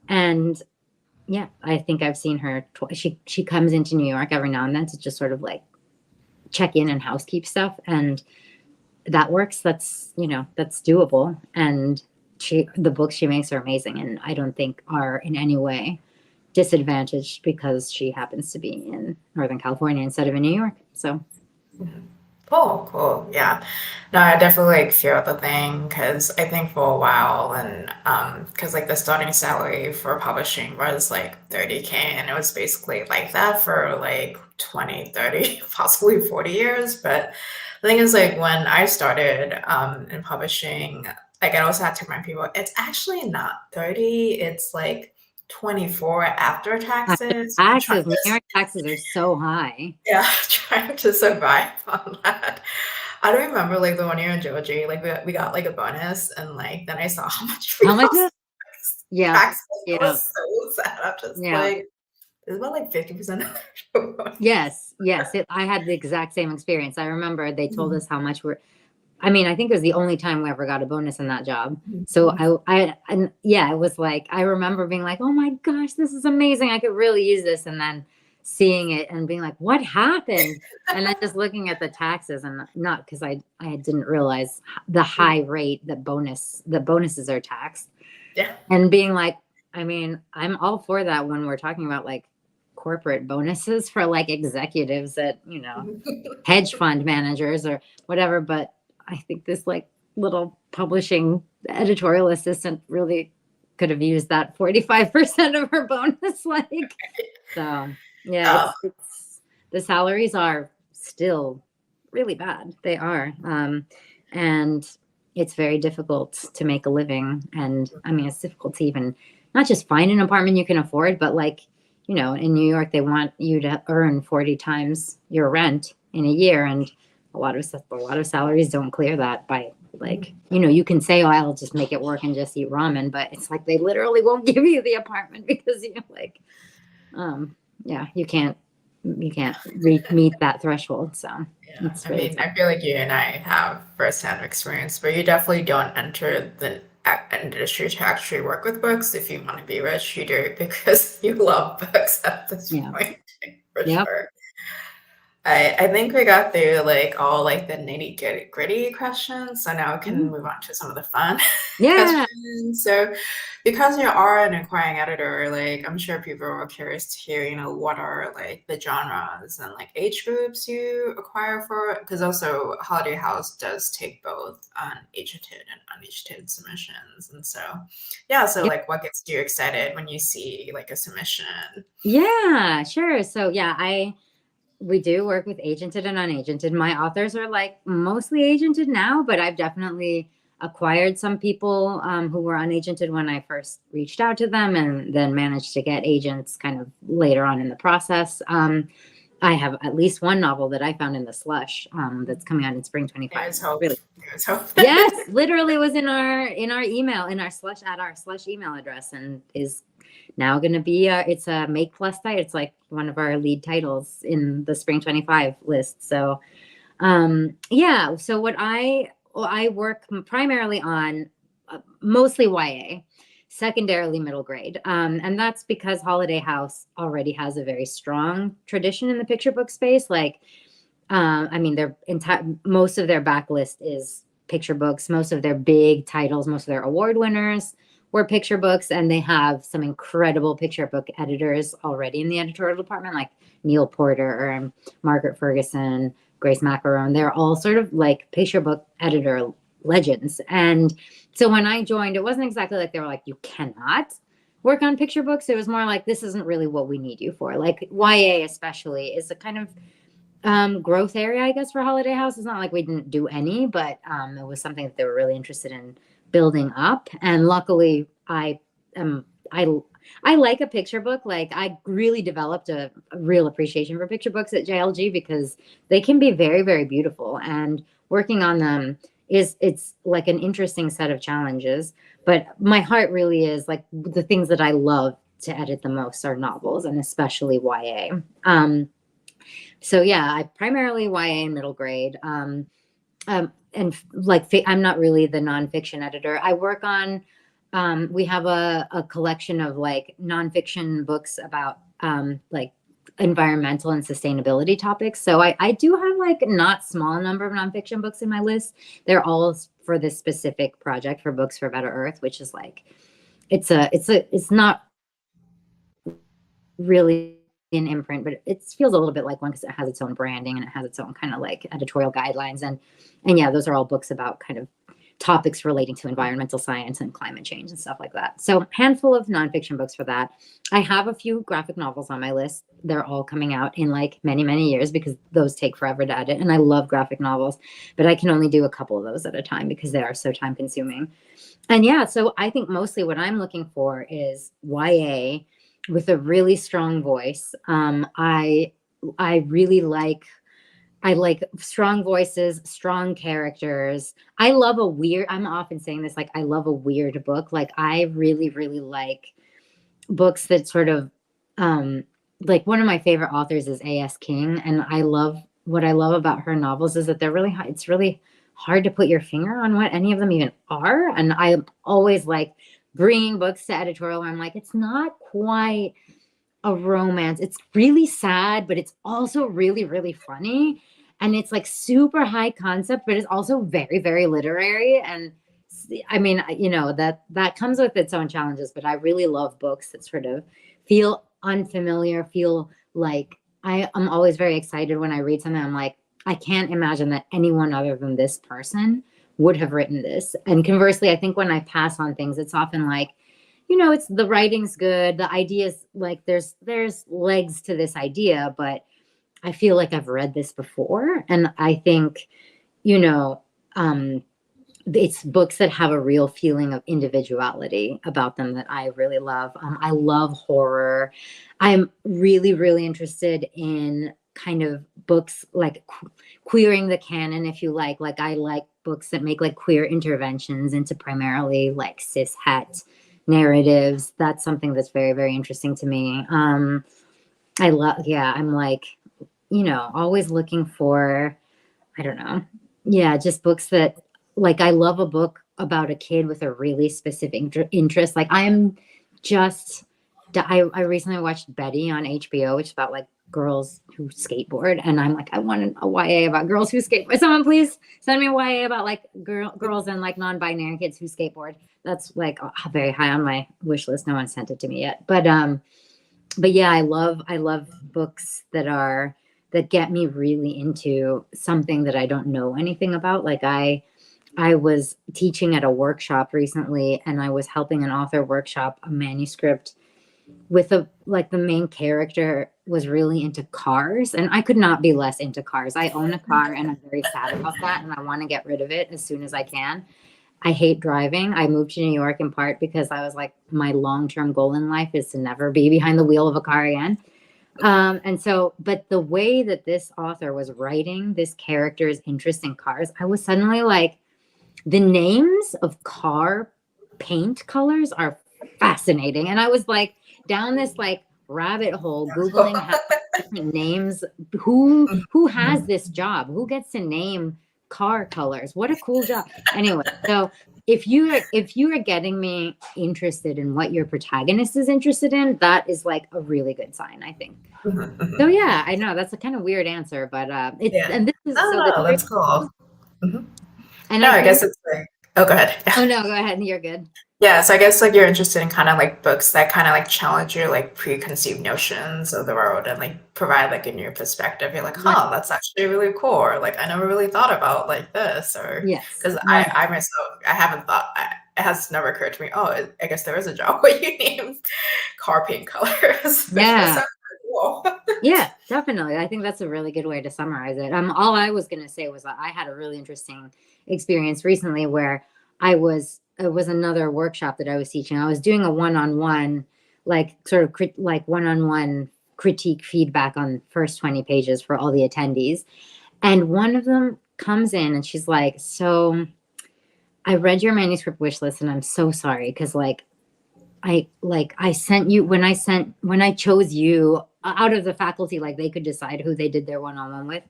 And yeah, I think I've seen her. She comes into New York every now and then to just sort of like check in and housekeep stuff, and that works. That's doable. And the books she makes are amazing, and I don't think are in any way disadvantaged because she happens to be in Northern California instead of in New York. So Cool. Yeah. No, I definitely like feel the thing because I think for a while and because like the starting salary for publishing was like 30K and it was basically like that for like 20, 30, possibly 40 years. But the thing is like when I started in publishing, like I also had to remind people it's actually not 30, it's like 24 after taxes. I'm trying New to York taxes are so high. yeah, trying to survive on that. I don't remember like the one year in Georgia, like we got like a bonus and like then I saw how much we How much lost is Yeah, taxes. It yeah, was so sad. I'm just yeah. like it's about like 50% of the bonus. Yes, yes. I had the exact same experience. I remember they told Mhm, us how much I mean, I think it was the only time we ever got a bonus in that job. So mhm. and yeah, it was like, I remember being like, oh my gosh, this is amazing. I could really use this. And then seeing it and being like, what happened? And then just looking at the taxes and not because I didn't realize the high rate that bonuses are taxed Yeah. and being like, I mean, I'm all for that when we're talking about like corporate bonuses for like executives at, hedge fund managers or whatever. But I think this like little publishing editorial assistant really could have used that 45% of her bonus. Like, so yeah, Oh, it's the salaries are still really bad. They are. And it's very difficult to make a living. And I mean, it's difficult to even not just find an apartment you can afford, but like, in New York, they want you to earn 40 times your rent in a year. And a lot of salaries don't clear that by like, you can say, oh, I'll just make it work and just eat ramen. But it's like, they literally won't give you the apartment because, yeah, you can't meet that threshold. So yeah. it's I really mean, tough. I feel like you and I have firsthand experience, but you definitely don't enter the industry to actually work with books. If you want to be rich, you do it because you love books at this Yeah. point, for Yep. sure. I think we got through like all like the nitty gritty questions, so now we can move on to some of the fun Yeah. questions. So, because you are an inquiring editor, like I'm sure people are curious to hear, what are like the genres and like age groups you acquire for it? Because also Holiday House does take both agented and unagented submissions, and so yeah. So Yep. like, what gets you excited when you see like a submission? Yeah, sure. So yeah, we do work with agented and unagented. My authors are like mostly agented now, but I've definitely acquired some people who were unagented when I first reached out to them and then managed to get agents kind of later on in the process. I have at least one novel that I found in the slush that's coming out in spring 25. There's hope. Really? There's hope. Yes, literally was in our email, in our slush, at our slush email address, and is now going to be it's a Make Plus title. It's like one of our lead titles in the spring 25 list. So yeah, so I work primarily on mostly YA, secondarily middle grade, and that's because Holiday House already has a very strong tradition in the picture book space. Like I mean, their entire most of their backlist is picture books. Most of their big titles, most of their award winners were picture books, and they have some incredible picture book editors already in the editorial department, like Neal Porter and Margaret Ferguson, Grace Macaron. They're all sort of like picture book editor legends. And so when I joined, it wasn't exactly like they were like, you cannot work on picture books. It was more like, this isn't really what we need you for. Like YA especially is a kind of growth area, I guess, for Holiday House. It's not like we didn't do any, but it was something that they were really interested in building up. And luckily, I like a picture book. Like I really developed a real appreciation for picture books at JLG because they can be very, very beautiful. And working on them it's like an interesting set of challenges. But my heart really is like the things that I love to edit the most are novels and especially YA. So yeah, I primarily YA and middle grade. And like I'm not really the nonfiction editor. I work on we have a collection of like nonfiction books about like environmental and sustainability topics. So I do have like not small number of nonfiction books in my list. They're all for this specific project for Books for a Better Earth, which is like, it's not really an imprint, but it feels a little bit like one because it has its own branding and it has its own kind of like editorial guidelines. And yeah, those are all books about kind of topics relating to environmental science and climate change and stuff like that. So handful of nonfiction books for that. I have a few graphic novels on my list. They're all coming out in like many, many years because those take forever to edit. And I love graphic novels, but I can only do a couple of those at a time because they are so time consuming. And yeah, so I think mostly what I'm looking for is YA with a really strong voice. I really like strong voices, strong characters. I'm often saying this, like, I love a weird book. Like, I really, really like books that sort of, like, one of my favorite authors is A.S. King. And what I love about her novels is that it's really hard to put your finger on what any of them even are. And I always like bringing books to editorial where I'm like, it's not quite a romance. It's really sad, but it's also really, really funny. And it's like super high concept, but it's also very, very literary. And I mean, that comes with its own challenges, but I really love books that sort of feel unfamiliar, feel like I'm always very excited when I read something. I'm like, I can't imagine that anyone other than this person would have written this. And conversely, I think when I pass on things, it's often like, it's the writing's good. The idea's like, there's legs to this idea, but I feel like I've read this before. And I think, it's books that have a real feeling of individuality about them that I really love. I love horror. I'm really, really interested in kind of books like queering the canon, if you like. Like, I like books that make like queer interventions into primarily like cis het narratives. That's something that's very, very interesting to me. I'm like, always looking for, I don't know. Yeah, just books that, like, I love a book about a kid with a really specific interest. Like, I recently watched Betty on HBO, which is about like girls who skateboard. And I'm like, I want a YA about girls who skateboard. Someone please send me a YA about like girls and like non-binary kids who skateboard. That's like very high on my wish list. No one sent it to me yet. But yeah, I love books that get me really into something that I don't know anything about. Like, I was teaching at a workshop recently, and I was helping an author workshop a manuscript with the main character was really into cars, and I could not be less into cars. I own a car and I'm very sad about that, and I want to get rid of it as soon as I can. I hate driving. I moved to New York in part because I was like, my long-term goal in life is to never be behind the wheel of a car again. But the way that this author was writing this character's interest in cars, I was suddenly like, the names of car paint colors are fascinating. And I was like down this like rabbit hole, Googling how different names, who has this job, who gets to name car colors. What a cool job. Anyway, so if you are getting me interested in what your protagonist is interested in, that is like a really good sign, I think. So yeah, I know that's a kind of weird answer, but and this is that's cool. And I guess it's like, oh, go ahead. Oh no, go ahead. You're good. Yeah, so I guess like you're interested in kind of like books that kind of like challenge your like preconceived notions of the world and like provide like a new perspective. You're like, that's actually really cool. Or like, I never really thought about like this. Or because I myself, I haven't thought, it has never occurred to me, I guess there is a job where you name car paint colors. Yeah. Cool. Yeah, definitely. I think that's a really good way to summarize it. All I was going to say was that I had a really interesting experience recently where it was another workshop that I was teaching. I was doing a one-on-one, like sort of one-on-one critique feedback on first 20 pages for all the attendees. And one of them comes in and she's like, so I read your manuscript wish list and I'm so sorry. Cause I sent you when I chose you out of the faculty, like they could decide who they did their one-on-one with.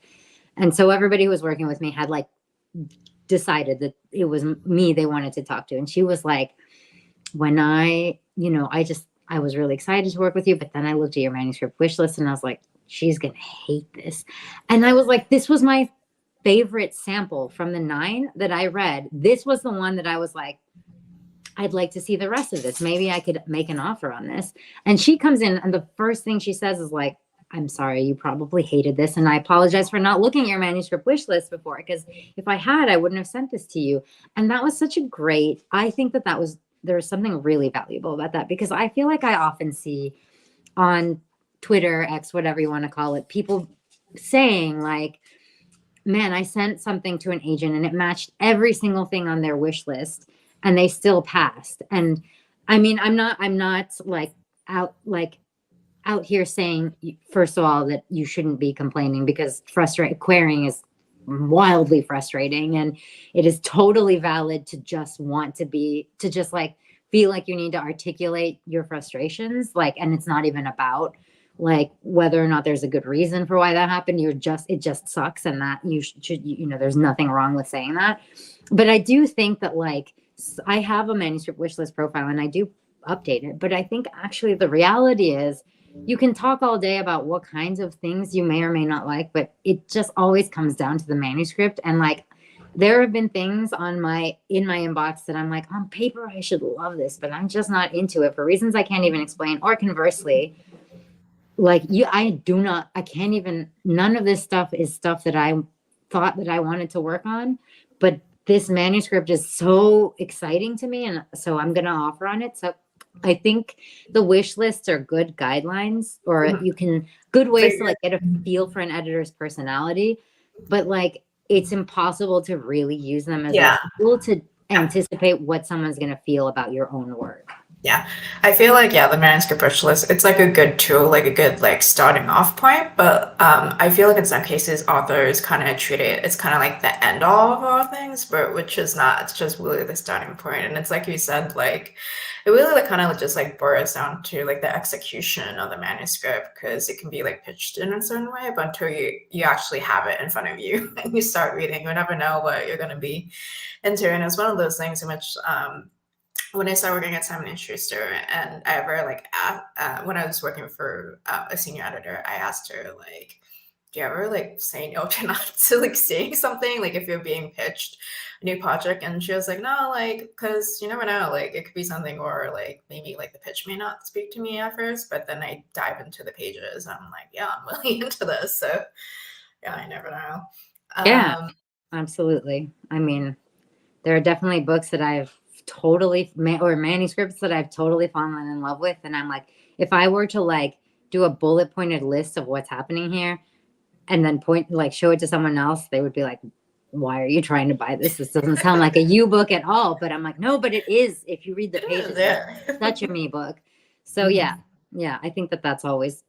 And so everybody who was working with me had like decided that it was me they wanted to talk to. And she was like, when I was really excited to work with you, but then I looked at your manuscript wish list and I was like, she's going to hate this. And I was like, this was my favorite sample from the 9 that I read, this was the one that I was like, I'd like to see the rest of this. Maybe I could make an offer on this. And she comes in and the first thing she says is like, I'm sorry, you probably hated this. And I apologize for not looking at your manuscript wish list before, because if I had, I wouldn't have sent this to you. And that was such a great, I think that there was something really valuable about that, because I feel like I often see on Twitter, X, whatever you want to call it, people saying like, man, I sent something to an agent and it matched every single thing on their wish list and they still passed. And I mean, I'm not out here saying, first of all, that you shouldn't be complaining, because querying is wildly frustrating, and it is totally valid to just like feel like you need to articulate your frustrations, like, and it's not even about like whether or not there's a good reason for why that happened. It just sucks, and that you should, there's nothing wrong with saying that. But I do think that, like, I have a manuscript wish list profile and I do update it, but I think actually the reality is you can talk all day about what kinds of things you may or may not like, but it just always comes down to the manuscript. And like, there have been things in my inbox that I'm like, on paper, I should love this, but I'm just not into it for reasons I can't even explain. Or conversely, like I can't even, none of this stuff is stuff that I thought that I wanted to work on, but this manuscript is so exciting to me. And so I'm going to offer on it. So I think the wish lists are good guidelines, or good ways to like get a feel for an editor's personality, but like it's impossible to really use them as a tool to anticipate what someone's going to feel about your own work. Yeah, I feel like, the manuscript wish list, it's like a good tool, like a good like starting off point. But I feel like in some cases authors kind of treat it, it's kind of like the end all of all things, but which is not, it's just really the starting point. And it's like you said, like it really like kind of just like boils down to like the execution of the manuscript, because it can be like pitched in a certain way, but until you actually have it in front of you and you start reading, you never know what you're going to be into. And it's one of those things in which when I started working at Simon & Schuster, and I ever like when I was working for a senior editor, I asked her like, do you ever like say no to not to like saying something, like if you're being pitched a new project? And she was like, no, like, because you never know, like it could be something, or like maybe like the pitch may not speak to me at first, but then I dive into the pages and I'm like, yeah, I'm really into this. So yeah, I never know. Yeah, absolutely. I mean, there are definitely books that I've totally or manuscripts that I've totally fallen in love with, and I'm like, if I were to like do a bullet pointed list of what's happening here and then show it to someone else, they would be like, why are you trying to buy this? This doesn't sound like a you book at all. But I'm like, no, but it is. If you read the pages, it's such a me book. So yeah, I think that's always,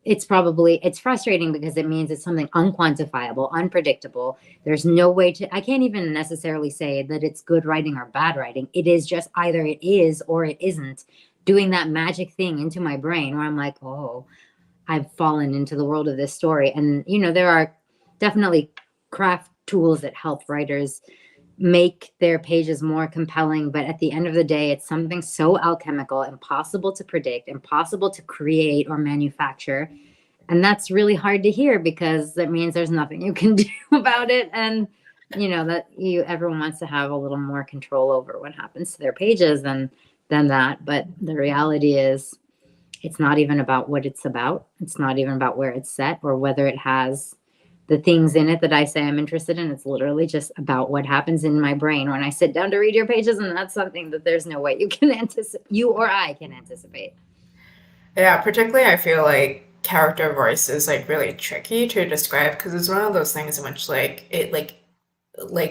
it's frustrating because it means it's something unquantifiable, unpredictable. There's no way I can't even necessarily say that it's good writing or bad writing. It is just either it is or it isn't, doing that magic thing into my brain where I'm like, oh, I've fallen into the world of this story. And, there are definitely craft tools that help writers make their pages more compelling. But at the end of the day, it's something so alchemical, impossible to predict, impossible to create or manufacture. And that's really hard to hear, because that means there's nothing you can do about it. And, everyone wants to have a little more control over what happens to their pages than that. But the reality is, it's not even about what it's about. It's not even about where it's set or whether it has the things in it that I say I'm interested in. It's literally just about what happens in my brain when I sit down to read your pages. And that's something that there's no way you can anticipate, you or I can anticipate. Yeah, particularly I feel like character voice is like really tricky to describe, because it's one of those things in which like it like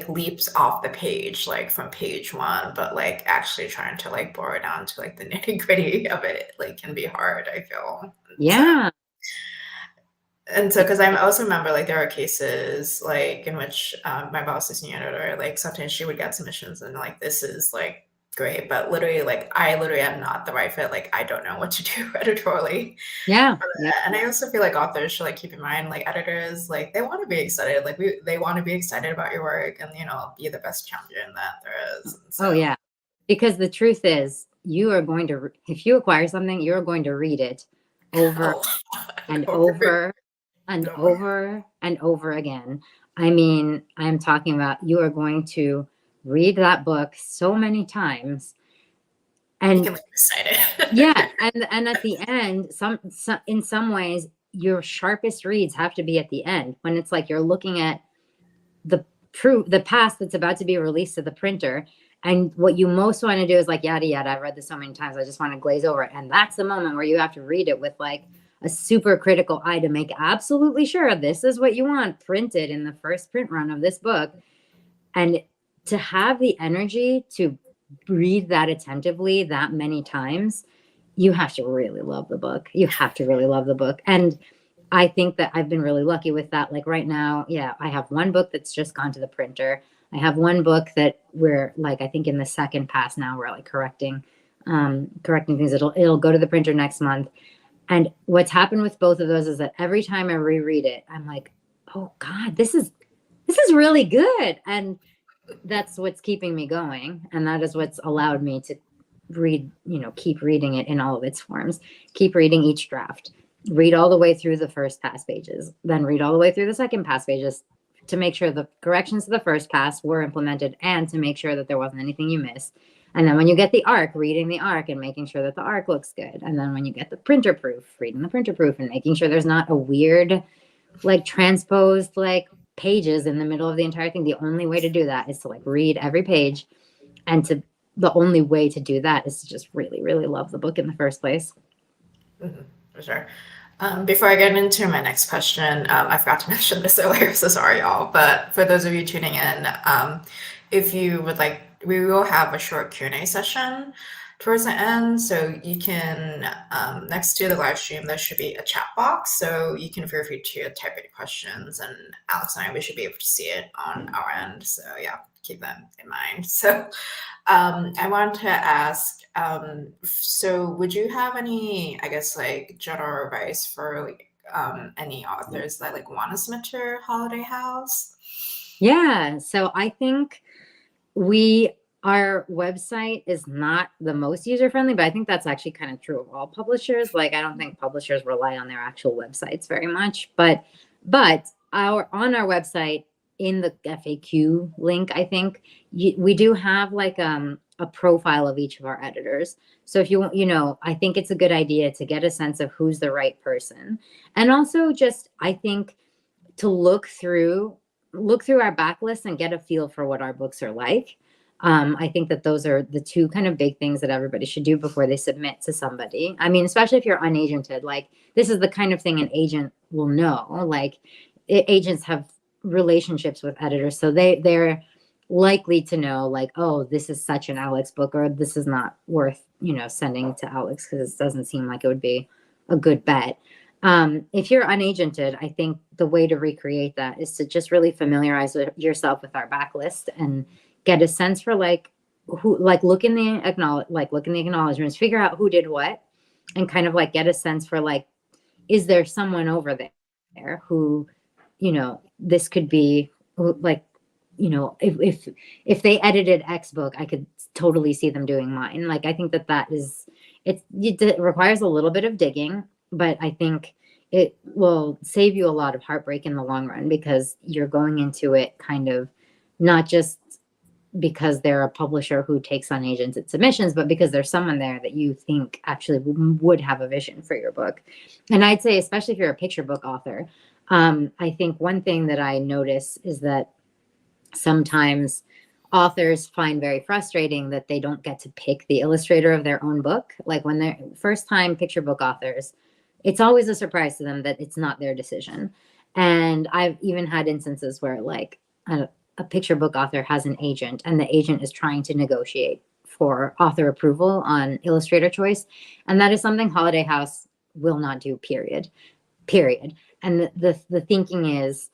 leaps off the page, like from page one, but like actually trying to like bore it down to like the nitty-gritty of it like can be hard, I feel. Yeah. And so, because I also remember like there are cases like in which my boss is new editor, like sometimes she would get submissions and like, this is like great, but literally like I literally am not the right fit. Like I don't know what to do editorially. Yeah. And I also feel like authors should like keep in mind, like editors, like they want to be excited, like they want to be excited about your work and be the best champion that there is. So, oh yeah, because the truth is, you are going to, if you acquire something, you're going to read it over and over and over and over again. I mean, I'm talking about you are going to read that book so many times. And I'm excited. yeah, and at the end, some in some ways, your sharpest reads have to be at the end, when it's like you're looking at the past that's about to be released to the printer, and what you most want to do is like, yada yada, I've read this so many times, I just want to glaze over it. And that's the moment where you have to read it with like a super critical eye to make absolutely sure this is what you want printed in the first print run of this book. And to have the energy to read that attentively that many times, you have to really love the book. You have to really love the book. And I think that I've been really lucky with that. Like right now, yeah, I have one book that's just gone to the printer. I have one book that we're like, I think in the second pass now, we're like correcting things. It'll go to the printer next month. And what's happened with both of those is that every time I reread it, I'm like, oh God, this is really good. And that's what's keeping me going. And that is what's allowed me to read, keep reading it in all of its forms, keep reading each draft, read all the way through the first pass pages, then read all the way through the second pass pages to make sure the corrections to the first pass were implemented and to make sure that there wasn't anything you missed. And then when you get the arc, reading the arc and making sure that the arc looks good. And then when you get the printer proof, reading the printer proof and making sure there's not a weird, like transposed, like pages in the middle of the entire thing. The only way to do that is to like read every page, and the only way to do that is to just really, really love the book in the first place. Mm-hmm, for sure. Before I get into my next question, I forgot to mention this earlier, so sorry, y'all. But for those of you tuning in, if you would like, we will have a short Q&A session towards the end. So you can, next to the live stream, there should be a chat box. So you can feel free to type any questions, and Alex and I, we should be able to see it on our end. So yeah, keep that in mind. So I wanted to ask, so would you have any, I guess, like general advice for like any authors that like want to submit to Holiday House? Yeah, so I think our website is not the most user-friendly, but I think that's actually kind of true of all publishers. Like, I don't think publishers rely on their actual websites very much, but on our website, in the FAQ link, I think we do have like a profile of each of our editors. So if I think it's a good idea to get a sense of who's the right person. And also just, I think, to look through our backlist and get a feel for what our books are like. I think that those are the two kind of big things that everybody should do before they submit to somebody. I mean, especially if you're unagented, like this is the kind of thing an agent will know. Like agents have relationships with editors, so they're likely to know like, oh, this is such an Alex book, or this is not worth sending to Alex because it doesn't seem like it would be a good bet. If you're unagented, I think the way to recreate that is to just really familiarize yourself with our backlist and get a sense for like who, like look in the acknowledgments, figure out who did what, and kind of like get a sense for like, is there someone over there who, this could be like, if they edited X book, I could totally see them doing mine. Like, I think it requires a little bit of digging, but I think it will save you a lot of heartbreak in the long run, because you're going into it kind of not just because they're a publisher who takes on agented submissions, but because there's someone there that you think actually would have a vision for your book. And I'd say, especially if you're a picture book author, I think one thing that I notice is that sometimes authors find very frustrating that they don't get to pick the illustrator of their own book. Like when they're first-time picture book authors, it's always a surprise to them that it's not their decision. And I've even had instances where like a picture book author has an agent, and the agent is trying to negotiate for author approval on illustrator choice. And that is something Holiday House will not do, period. And the thinking is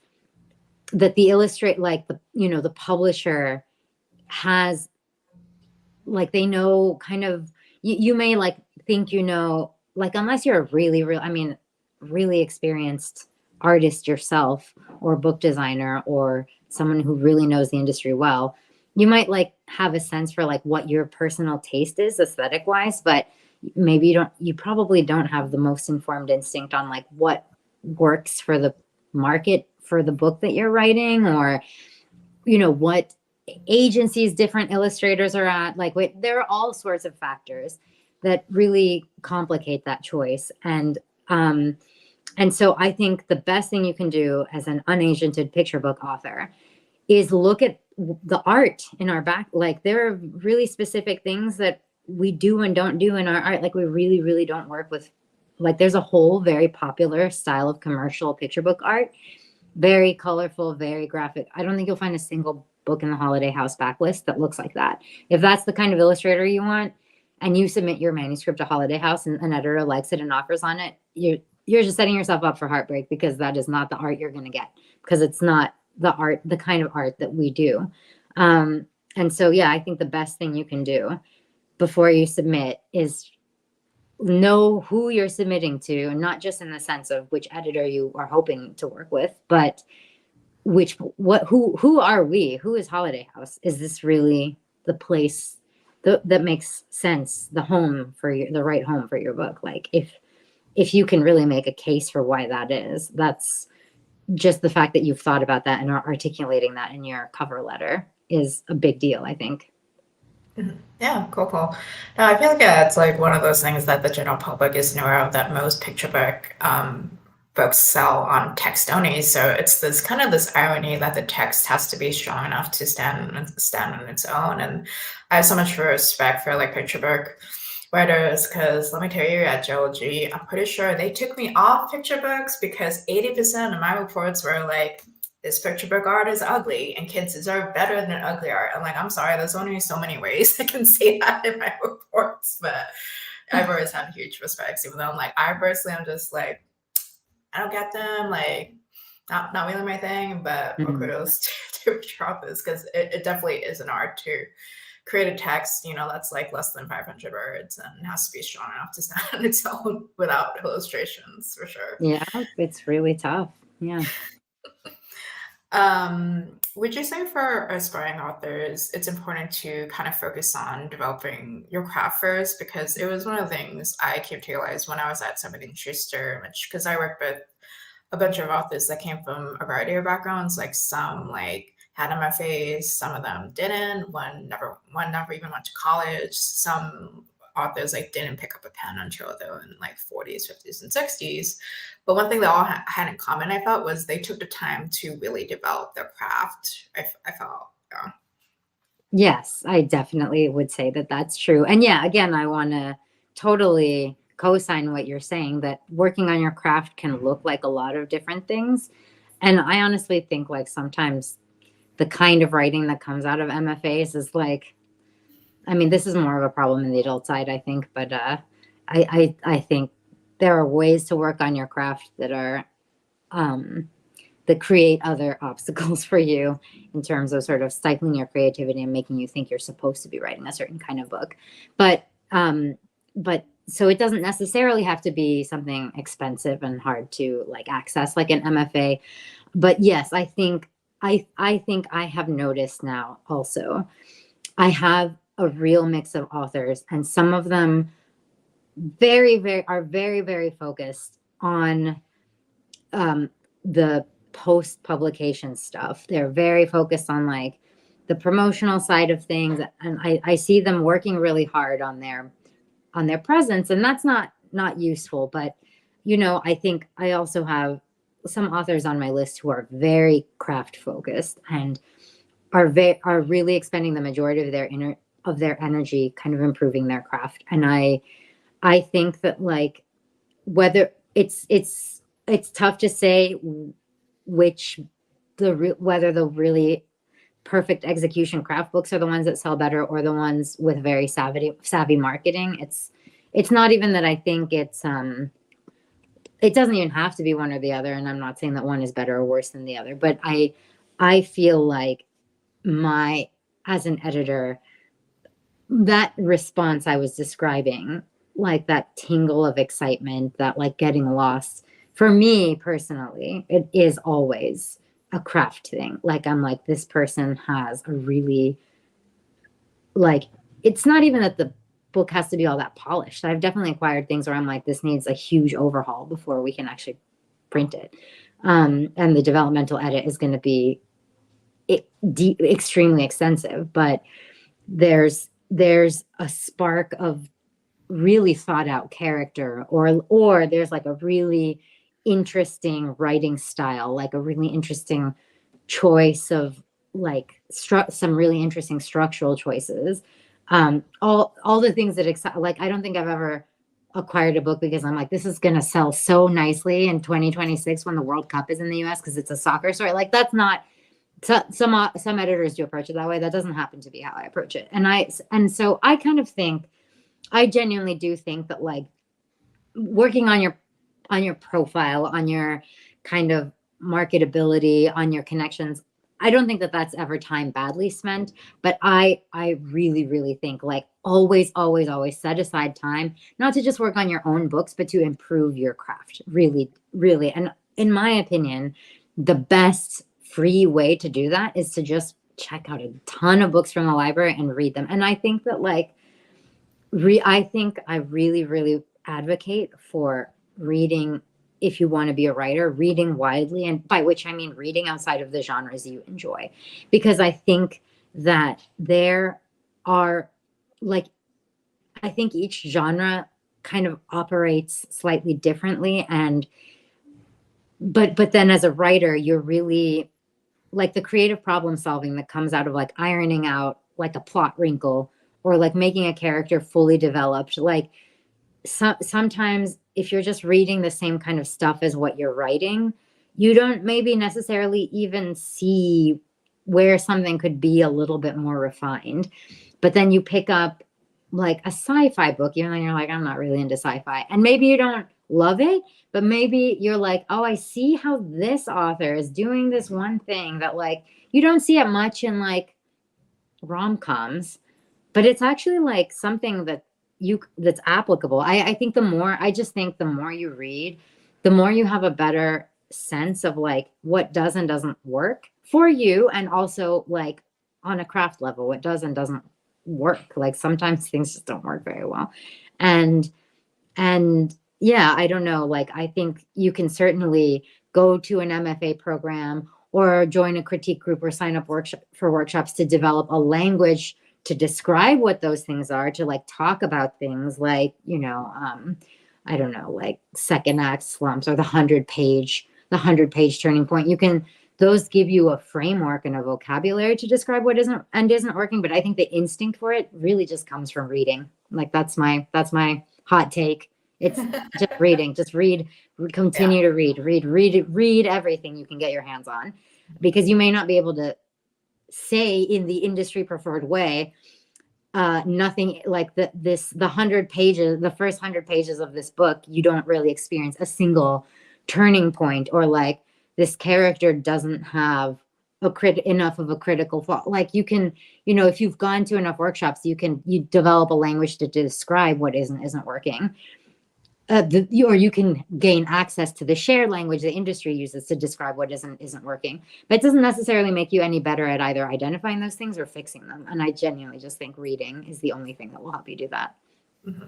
that the the publisher has, like, they know kind of, you may like think, like, unless you're a really experienced artist yourself, or book designer, or someone who really knows the industry well, you might like have a sense for like what your personal taste is aesthetic wise, but maybe you probably don't have the most informed instinct on like what works for the market for the book that you're writing, or, you know, what agencies different illustrators are at. Like, there are all sorts of factors that really complicate that choice. And so I think the best thing you can do as an unagented picture book author is look at the art in our back. Like, there are really specific things that we do and don't do in our art. Like, we really, really don't work with, like, there's a whole very popular style of commercial picture book art, very colorful, very graphic. I don't think you'll find a single book in the Holiday House backlist that looks like that. If that's the kind of illustrator you want, and you submit your manuscript to Holiday House and an editor likes it and offers on it, you're just setting yourself up for heartbreak, because that is not the art you're going to get, because it's not the kind of art that we do. And so, yeah, I think the best thing you can do before you submit is know who you're submitting to, and not just in the sense of which editor you are hoping to work with, but who are we? Who is Holiday House? Is this really the place that makes sense, the right home for your book? Like, if you can really make a case for why that is, that's just the fact that you've thought about that and are articulating that in your cover letter is a big deal, I think. Yeah, cool. No, I feel like it's like one of those things that the general public is aware of, that most picture book books sell on text only. So it's this irony that the text has to be strong enough to stand on its own. And I have so much respect for like picture book writers, because let me tell you, at JLG, I'm pretty sure they took me off picture books because 80% of my reports were like, this picture book art is ugly and kids deserve better than ugly art. I'm like, I'm sorry, there's only so many ways I can say that in my reports, but I've always had huge respect, even though I'm like, I personally, I'm just like, I don't get them, like, not really my thing, but kudos to picture authors, because it definitely is an art to create a text, that's like less than 500 words and has to be strong enough to stand on its own without illustrations, for sure. Yeah, it's really tough. Yeah. Would you say for aspiring authors, it's important to kind of focus on developing your craft first? Because it was one of the things I came to realize when I was at Simon & Schuster, because I worked with a bunch of authors that came from a variety of backgrounds. Like, some like had MFAs, some of them didn't. One never even went to college. Some authors like didn't pick up a pen until they were in like 40s, 50s, and 60s. But one thing they all had in common, I felt, was they took the time to really develop their craft. I felt, yeah. Yes, I definitely would say that that's true. And yeah, again, I want to totally co-sign what you're saying, that working on your craft can look like a lot of different things. And I honestly think, like, sometimes the kind of writing that comes out of MFAs is like, I mean, this is more of a problem in the adult side, I think, but I think there are ways to work on your craft that are that create other obstacles for you in terms of sort of stifling your creativity and making you think you're supposed to be writing a certain kind of book. But so it doesn't necessarily have to be something expensive and hard to like access, like an MFA. But yes, I think I have noticed now also, I have a real mix of authors, and some of them very, very focused on the post-publication stuff. They're very focused on like the promotional side of things, and I see them working really hard on their presence, and that's not useful. But I think I also have some authors on my list who are very craft focused and are really expending the majority of their energy kind of improving their craft. And I think that, like, whether it's tough to say whether the really perfect execution craft books are the ones that sell better, or the ones with very savvy marketing. It's not even that I think it doesn't even have to be one or the other. And I'm not saying that one is better or worse than the other, but I feel like as an editor, that response I was describing, like that tingle of excitement, that like getting lost, for me personally, it is always a craft thing. Like, I'm like, this person has a really, like, it's not even that the book has to be all that polished. I've definitely acquired things where I'm like, this needs a huge overhaul before we can actually print it. And the developmental edit is going to be extremely extensive, but there's a spark of really thought out character, or there's like a really interesting writing style, like a really interesting choice of like some really interesting structural choices. All the things that excite, like I don't think I've ever acquired a book because I'm like, this is going to sell so nicely in 2026 when the World Cup is in the US because it's a soccer story. Like that's not, some editors do approach it that way. That doesn't happen to be how I approach it. And so I kind of think, I genuinely do think that like working on your profile, on your kind of marketability, on your connections, I don't think that that's ever time badly spent, but I really, really think like always, always, always set aside time, not to just work on your own books, but to improve your craft. Really, really. And in my opinion, the best free way to do that is to just check out a ton of books from the library and read them. And I think that like, I think I really, really advocate for reading, if you want to be a writer, reading widely, and by which I mean reading outside of the genres you enjoy. Because I think that there are, like, I think each genre kind of operates slightly differently. But then as a writer, you're really like the creative problem solving that comes out of like ironing out like a plot wrinkle or like making a character fully developed. Like sometimes if you're just reading the same kind of stuff as what you're writing, you don't maybe necessarily even see where something could be a little bit more refined. But then you pick up like a sci-fi book, even though you're like, I'm not really into sci-fi. And maybe you don't love it, but maybe you're like, oh, I see how this author is doing this one thing that like you don't see it much in like rom-coms, but it's actually like something that's applicable. I think I just think the more you read, the more you have a better sense of like what does and doesn't work for you, and also like on a craft level, what does and doesn't work. Like sometimes things just don't work very well. And yeah, I don't know. Like I think you can certainly go to an MFA program or join a critique group or sign up for workshops to develop a language to describe what those things are, to like talk about things like, I don't know, like second act slumps or the 100-page turning point. Those give you a framework and a vocabulary to describe what isn't working. But I think the instinct for it really just comes from reading. Like that's my hot take. It's just reading, just read, continue to read everything you can get your hands on, because you may not be able to say in the industry preferred way, nothing like the first 100 pages of this book, you don't really experience a single turning point, or like this character doesn't have enough of a critical thought. Like you can, if you've gone to enough workshops, you develop a language to describe what isn't working. Or you can gain access to the shared language the industry uses to describe what isn't working. But it doesn't necessarily make you any better at either identifying those things or fixing them. And I genuinely just think reading is the only thing that will help you do that. Mm-hmm.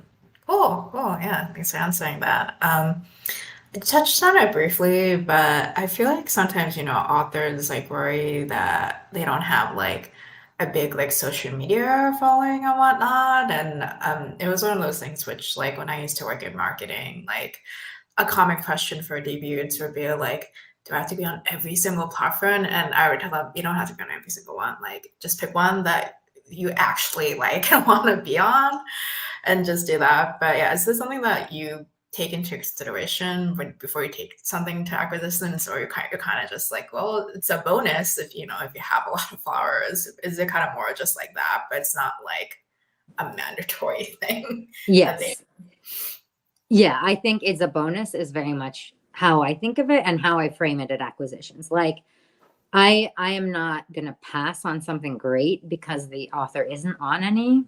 Cool. Yeah, thanks for answering that. I touched on it briefly, but I feel like sometimes, authors like worry that they don't have like a big like social media following and whatnot. And it was one of those things which, like, when I used to work in marketing, like a common question for debuts would be like, do I have to be on every single platform? And I would tell them, you don't have to be on every single one. Like, just pick one that you actually like want to be on and just do that. But yeah, is this something that you take into consideration before you take something to acquisitions, or you're kind of just like, well, it's a bonus if you have a lot of followers? Is it kind of more just like that, but it's not like a mandatory thing? Yes. Yeah, I think it's a bonus is very much how I think of it and how I frame it at acquisitions. Like I am not going to pass on something great because the author isn't on any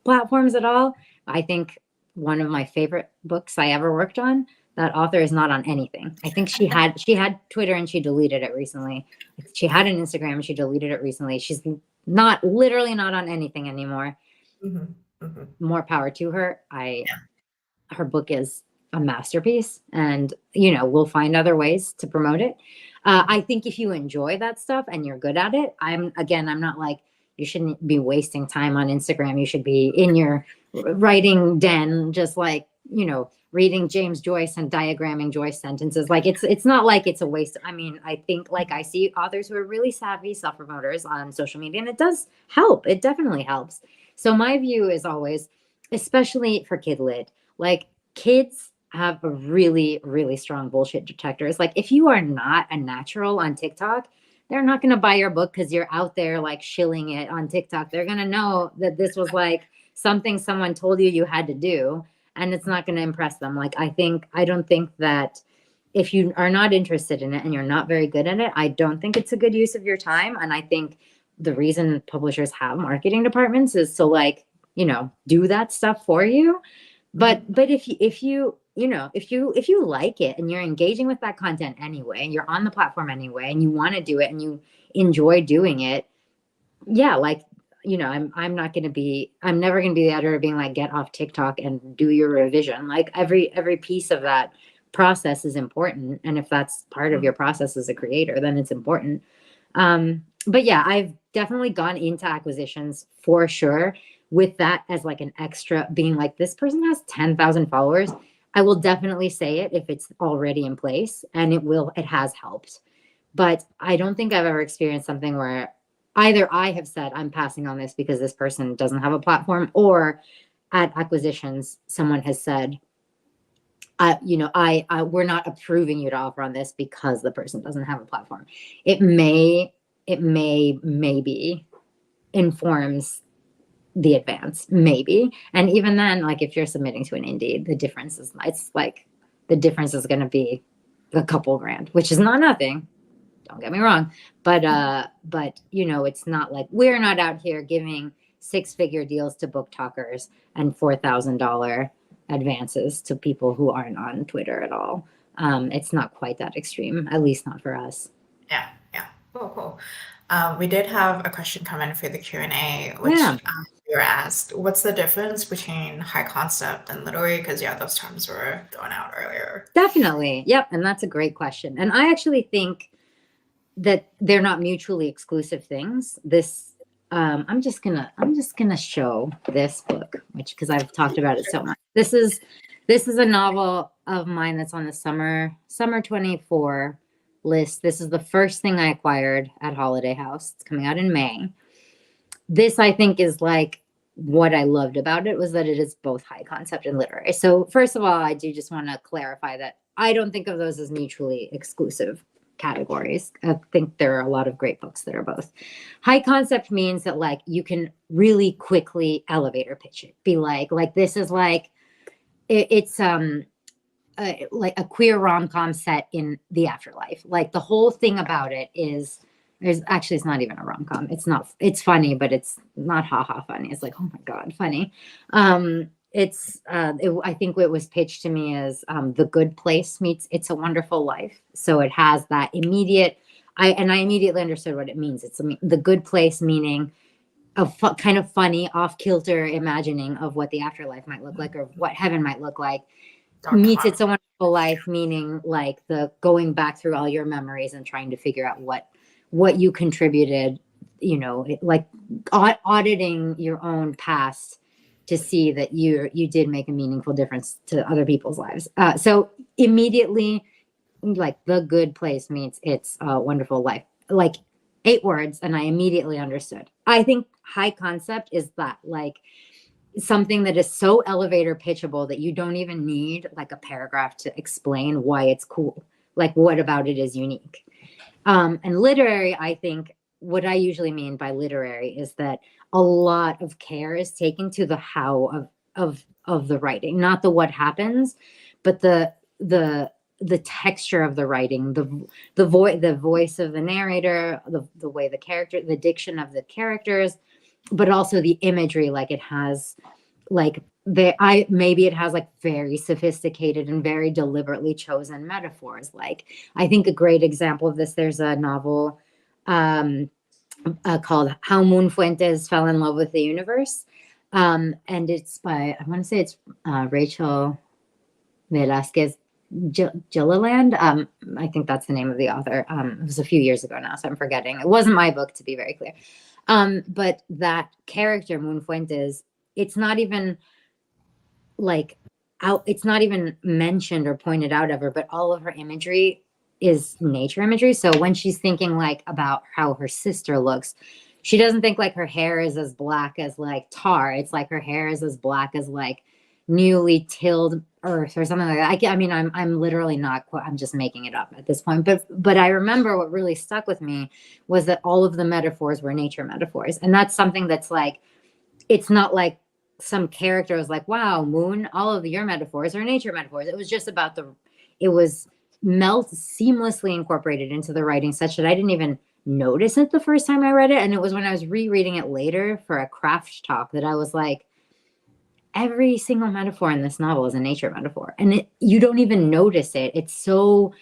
platforms at all. I think one of my favorite books I ever worked on, that author is not on anything. I think she had Twitter and she deleted it recently. She had an Instagram and she deleted it recently. She's literally not on anything anymore. Mm-hmm. Mm-hmm. More power to her. Her book is a masterpiece, and we'll find other ways to promote it. I think if you enjoy that stuff and you're good at it, I'm not like, you shouldn't be wasting time on Instagram. You should be in your writing den, just like, reading James Joyce and diagramming Joyce sentences. Like, it's not like it's a waste. I mean, I think, like, I see authors who are really savvy self-promoters on social media, and it does help. It definitely helps. So my view is always, especially for kid lit, like, kids have a really, really strong bullshit detectors. Like, if you are not a natural on TikTok, they're not going to buy your book because you're out there like shilling it on TikTok. They're going to know that this was like something someone told you had to do, and it's not going to impress them. Like, I don't think that if you are not interested in it and you're not very good at it, I don't think it's a good use of your time. And I think the reason publishers have marketing departments is to, like, do that stuff for you. But if you like it and you're engaging with that content anyway, and you're on the platform anyway, and you want to do it and you enjoy doing it, yeah, like, I'm never going to be the editor being like, get off TikTok and do your revision. Like, every piece of that process is important. And if that's part of your process as a creator, then it's important. But yeah, I've definitely gone into acquisitions for sure with that as like an extra, being like, this person has 10,000 followers. I will definitely say it if it's already in place, and it has helped. But I don't think I've ever experienced something where either I have said, I'm passing on this because this person doesn't have a platform, or at acquisitions, someone has said, we're not approving you to offer on this because the person doesn't have a platform. It maybe informs the advance, maybe. And even then, like, if you're submitting to an indie, the difference is going to be a couple grand, which is not nothing. Don't get me wrong. But it's not like, we're not out here giving 6-figure deals to book talkers and $4,000 advances to people who aren't on Twitter at all. It's not quite that extreme, at least not for us. Yeah. Cool. We did have a question come in for the Q&A, which we were asked, what's the difference between high concept and literary? Because those terms were thrown out earlier. Definitely. Yep. And that's a great question. And I actually think that they're not mutually exclusive things. This, I'm just gonna show this book, because I've talked about it so much. This is a novel of mine that's on the summer 24 list. This is the first thing I acquired at Holiday House. It's coming out in May. This, I think, is like, what I loved about it was that it is both high concept and literary. So first of all, I do just want to clarify that I don't think of those as mutually exclusive categories. I think there are a lot of great books that are both. High concept means that, like, you can really quickly elevator pitch it. Be like this is like, it's like a queer rom-com set in the afterlife. Like, the whole thing about it is, it's not even a rom-com. It's funny, but it's not haha funny. It's like, oh my God, funny. I think it was pitched to me as The Good Place meets It's a Wonderful Life. So it has that immediate, I immediately understood what it means. It's The Good Place, meaning a kind of funny, off-kilter imagining of what the afterlife might look like, or what heaven might look like. Meets It's a Wonderful Life, meaning like the going back through all your memories and trying to figure out what you contributed, like auditing your own past to see that you did make a meaningful difference to other people's lives. So immediately, like, The Good Place meets It's a Wonderful Life, like 8 words, and I immediately understood. I think high concept is that, like, something that is so elevator pitchable that you don't even need like a paragraph to explain why it's cool. Like, what about it is unique? And literary, I think what I usually mean by literary is that a lot of care is taken to the how of the writing, not the what happens, but the texture of the writing, the voice of the narrator, the way the diction of the characters, but also the imagery. Like, it has like maybe it has like very sophisticated and very deliberately chosen metaphors. Like, I think a great example of this, there's a novel called How Moon Fuentes Fell in Love with the Universe. And it's by, I want to say it's Rachel Velázquez Gilliland. I think that's the name of the author. It was a few years ago now, so I'm forgetting. It wasn't my book, to be very clear. But that character, Moon Fuentes, it's not even like it's not even mentioned or pointed out ever, but all of her imagery is nature imagery. So when she's thinking like about how her sister looks, she doesn't think like her hair is as black as like tar. It's like her hair is as black as like newly tilled earth or something like that. I mean, I'm literally not, I'm just making it up at this point. But I remember what really stuck with me was that all of the metaphors were nature metaphors. And that's something that's like, it's not like some character was like, wow, Moon, all of your metaphors are nature metaphors. It was just about it was seamlessly incorporated into the writing such that I didn't even notice it the first time I read it. And it was when I was rereading it later for a craft talk that I was like, every single metaphor in this novel is a nature metaphor. And you don't even notice it. It's so,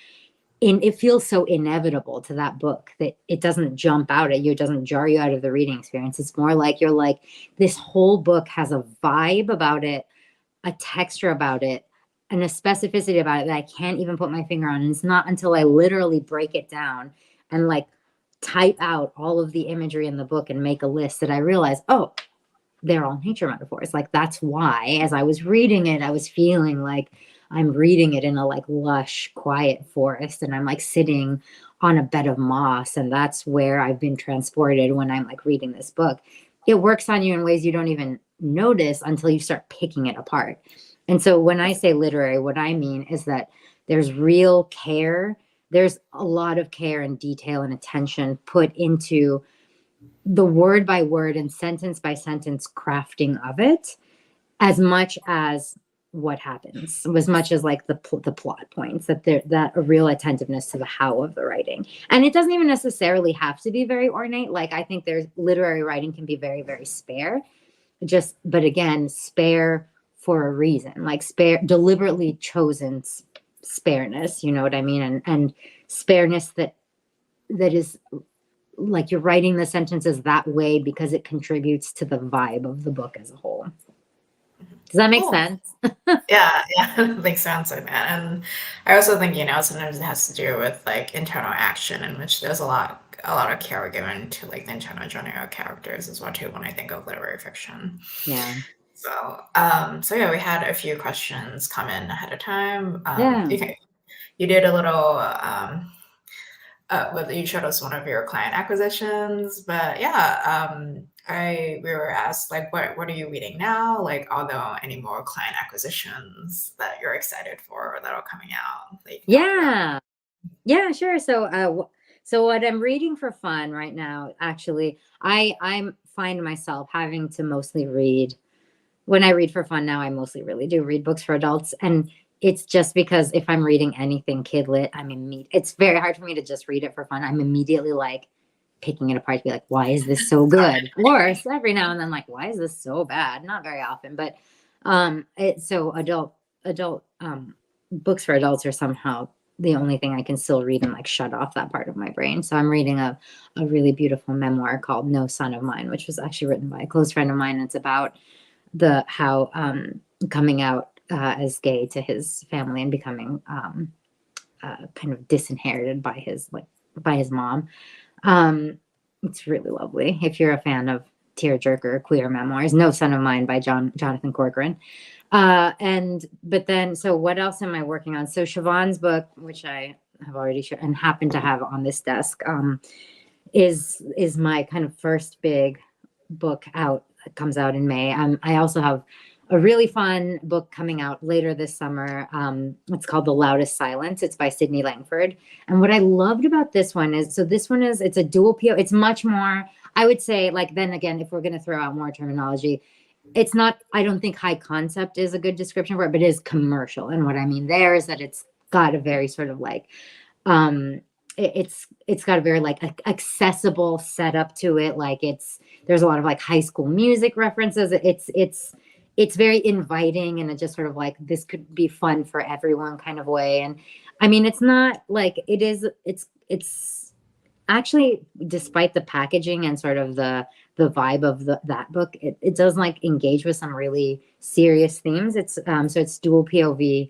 it feels so inevitable to that book that it doesn't jump out at you. It doesn't jar you out of the reading experience. It's more like you're like, this whole book has a vibe about it, a texture about it, and a specificity about it that I can't even put my finger on. And it's not until I literally break it down and like type out all of the imagery in the book and make a list that I realize, oh, they're all nature metaphors. Like that's why, as I was reading it, I was feeling like I'm reading it in a like lush, quiet forest, and I'm like sitting on a bed of moss, and that's where I've been transported when I'm like reading this book. It works on you in ways you don't even notice until you start picking it apart. And so when I say literary, what I mean is that there's real care. There's a lot of care and detail and attention put into the word by word and sentence by sentence crafting of it, as much as what happens, as much as like the plot points, that a real attentiveness to the how of the writing. And it doesn't even necessarily have to be very ornate. Like I think there's literary writing can be very, very spare, but again, spare for a reason, like spare, deliberately chosen spareness, you know what I mean? And spareness that is like you're writing the sentences that way because it contributes to the vibe of the book as a whole. Does that make sense? Yeah, it makes sense. And I also think, sometimes it has to do with like internal action, in which there's a lot of care given to like the internal journey of characters as well too, when I think of literary fiction. Yeah. So, we had a few questions come in ahead of time. You did a little, you showed us one of your client acquisitions, but we were asked like, what are you reading now? Like, are there any more client acquisitions that you're excited for that are coming out? Yeah, sure. So what I'm reading for fun right now, actually, I find myself having to mostly read. When I read for fun now, I mostly really do read books for adults, and it's just because if I'm reading anything kid lit, it's very hard for me to just read it for fun. I'm immediately like picking it apart to be like, why is this so good? Or every now and then like, why is this so bad? Not very often, but adult books for adults are somehow the only thing I can still read and like shut off that part of my brain. So I'm reading a really beautiful memoir called No Son of Mine, which was actually written by a close friend of mine. It's about how coming out as gay to his family and becoming kind of disinherited by his mom. It's really lovely. If you're a fan of tearjerker queer memoirs, No Son of Mine by Jonathan Corcoran. So what else am I working on? So Siobhan's book, which I have already shown and happen to have on this desk, is my kind of first big book out. It comes out in May. I also have a really fun book coming out later this summer. It's called The Loudest Silence. It's by Sydney Langford. And what I loved about this one is, it's a dual PO. It's much more, I would say, like, then again, if we're going to throw out more terminology, it's not, I don't think high concept is a good description for it, but it is commercial. And what I mean there is that it's got a very sort of like, it's got a very like accessible setup to it. Like there's a lot of like high school music references. It's very inviting, and it just sort of like, this could be fun for everyone kind of way. And I mean, it's not like it's actually, despite the packaging and sort of the vibe of that book, it does like engage with some really serious themes. It's so it's dual POV.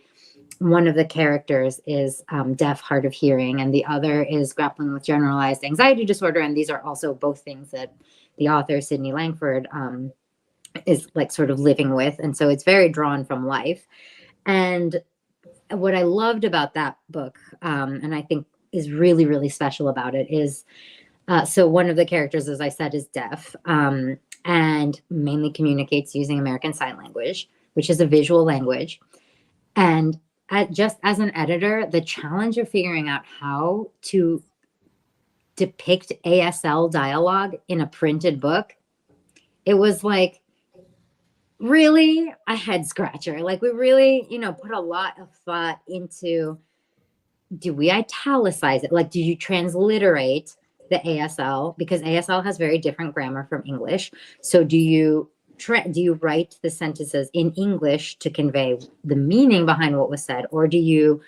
one of the characters is deaf, hard of hearing, and the other is grappling with generalized anxiety disorder. And these are also both things that the author, Sydney Langford, is like sort of living with. And so it's very drawn from life. And what I loved about that book, and I think is really, really special about it is, so one of the characters, as I said, is deaf, and mainly communicates using American Sign Language, which is a visual language. And just as an editor, the challenge of figuring out how to depict ASL dialogue in a printed book, it was like really a head scratcher. Like we really, put a lot of thought into, do we italicize it? Like, do you transliterate the ASL? Because ASL has very different grammar from English. So do you write the sentences in English to convey the meaning behind what was said? Or do you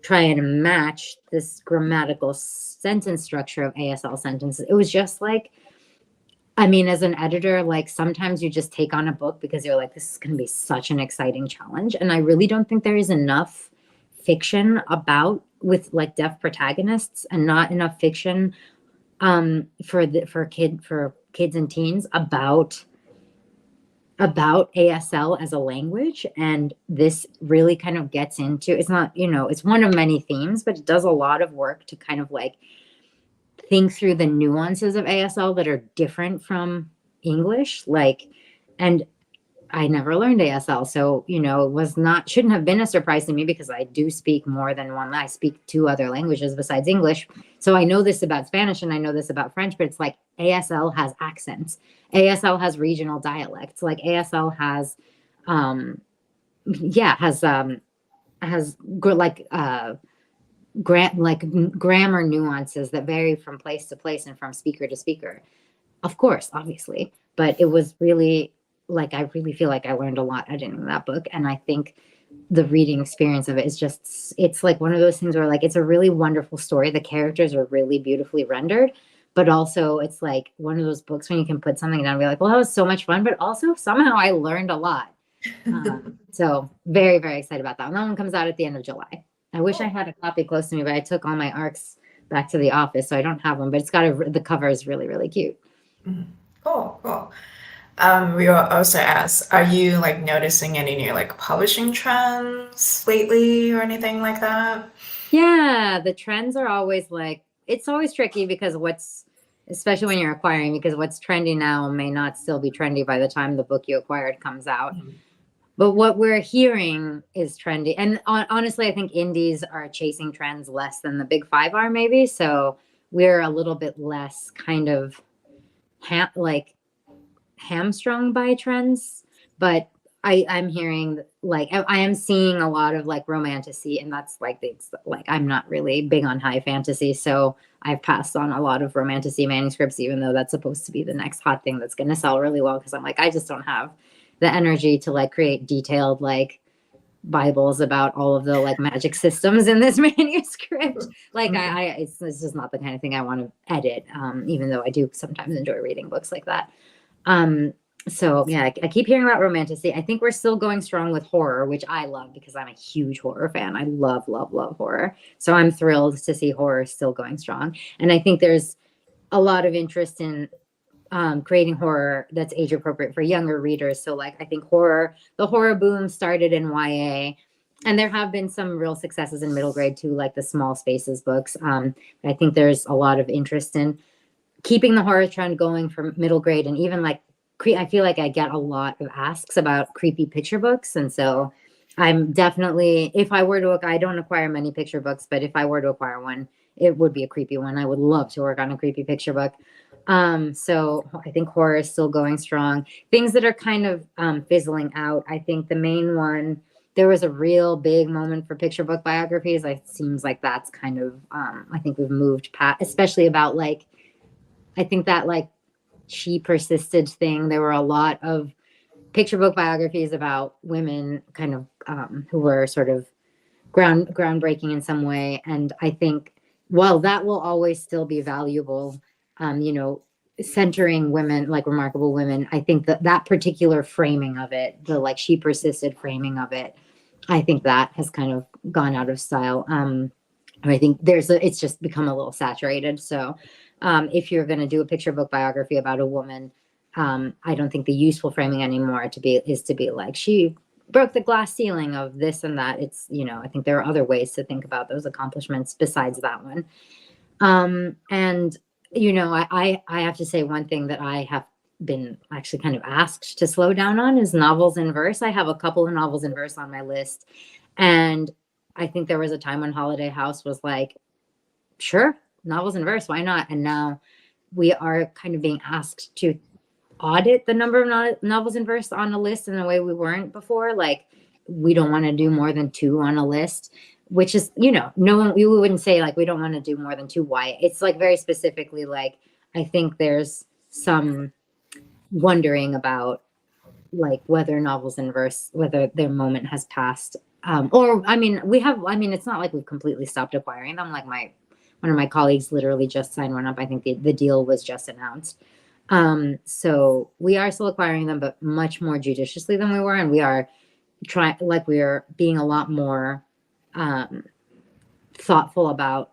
try and match this grammatical sentence structure of ASL sentences? It was just like, I mean, as an editor, like sometimes you just take on a book because you're like, this is going to be such an exciting challenge. And I really don't think there is enough fiction about with like deaf protagonists, and not enough fiction for kids and teens about ASL as a language. And this really kind of gets into, it's not, it's one of many themes, but it does a lot of work to kind of like think through the nuances of ASL that are different from English. Like, and I never learned ASL. So, it shouldn't have been a surprise to me because I do speak more than one. I speak 2 other languages besides English. So I know this about Spanish and I know this about French, but it's like ASL has accents. ASL has regional dialects. Like ASL has, grammar nuances that vary from place to place and from speaker to speaker. Of course, obviously, but it was really like, I really feel like I learned a lot editing that book. And I think the reading experience of it is just, it's like one of those things where like, it's a really wonderful story. The characters are really beautifully rendered, but also it's like one of those books when you can put something down and be like, well, that was so much fun, but also somehow I learned a lot. So very, very excited about that one. That one comes out at the end of July. I wish I had a copy close to me, but I took all my ARCs back to the office, so I don't have one, but it's got the cover is really, really cute. Cool. We were also asked, are you like noticing any new like publishing trends lately or anything like that? Yeah, the trends are always like, it's always tricky because especially when you're acquiring, because what's trendy now may not still be trendy by the time the book you acquired comes out. But what we're hearing is trendy. And honestly, I think indies are chasing trends less than the big 5 are maybe. So we're a little bit less kind of hamstrung by trends. But I'm hearing like, I am seeing a lot of like romantasy, and that's like I'm not really big on high fantasy. So I've passed on a lot of romantasy manuscripts, even though that's supposed to be the next hot thing that's going to sell really well. Cause I'm like, I just don't have the energy to like create detailed like Bibles about all of the like magic systems in this manuscript. Like it's just not the kind of thing I want to edit. Even though I do sometimes enjoy reading books like that. So yeah, I keep hearing about romantasy. I think we're still going strong with horror, which I love because I'm a huge horror fan. I love, love, love horror. So I'm thrilled to see horror still going strong. And I think there's a lot of interest in creating horror that's age appropriate for younger readers. So like, I think the horror boom started in YA, and there have been some real successes in middle grade too, like the Small Spaces books. I think there's a lot of interest in keeping the horror trend going for middle grade, and even like, I feel like I get a lot of asks about creepy picture books. And so I'm definitely, if I were to, I don't acquire many picture books, but if I were to acquire one, it would be a creepy one. I would love to work on a creepy picture book. So I think horror is still going strong. Things that are kind of fizzling out. I think the main one, there was a real big moment for picture book biographies. It seems like that's kind of, I think we've moved past, especially about like, I think that like She Persisted thing. There were a lot of picture book biographies about women kind of who were sort of groundbreaking in some way. And I think while that will always still be valuable, centering women, like remarkable women, I think that particular framing of it, the like She Persisted framing of it, I think that has kind of gone out of style. I think it's just become a little saturated. So if you're going to do a picture book biography about a woman, I don't think the useful framing anymore is to be like, she broke the glass ceiling of this and that. It's, I think there are other ways to think about those accomplishments besides that one. And, I have to say one thing that I have been actually kind of asked to slow down on is novels in verse. I have a couple of novels in verse on my list. And I think there was a time when Holiday House was like, sure, novels in verse, why not? And now we are kind of being asked to audit the number of novels in verse on a list in a way we weren't before. Like, we don't want to do more than 2 on a list, which is, no one, we wouldn't say like, we don't want to do more than 2. Why? It's like very specifically, like, I think there's some wondering about like whether novels in verse, whether their moment has passed. It's not like we've completely stopped acquiring them. Like one of my colleagues literally just signed one up. I think the deal was just announced. So we are still acquiring them, but much more judiciously than we were. And we are we are being a lot more thoughtful about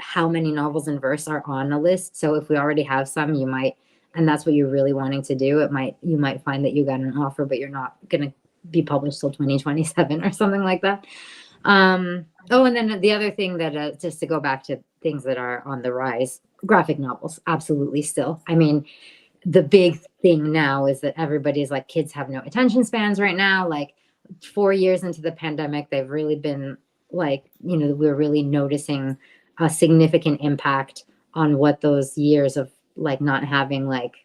how many novels in verse are on a list. So if we already have some, you might, and that's what you're really wanting to do, you might find that you got an offer, but you're not going to be published till 2027 or something like that. And then the other thing that just to go back to things that are on the rise, graphic novels, absolutely still. I mean, the big thing now is that everybody's like, kids have no attention spans right now. Like 4 years into the pandemic, they've really been like, we're really noticing a significant impact on what those years of like not having like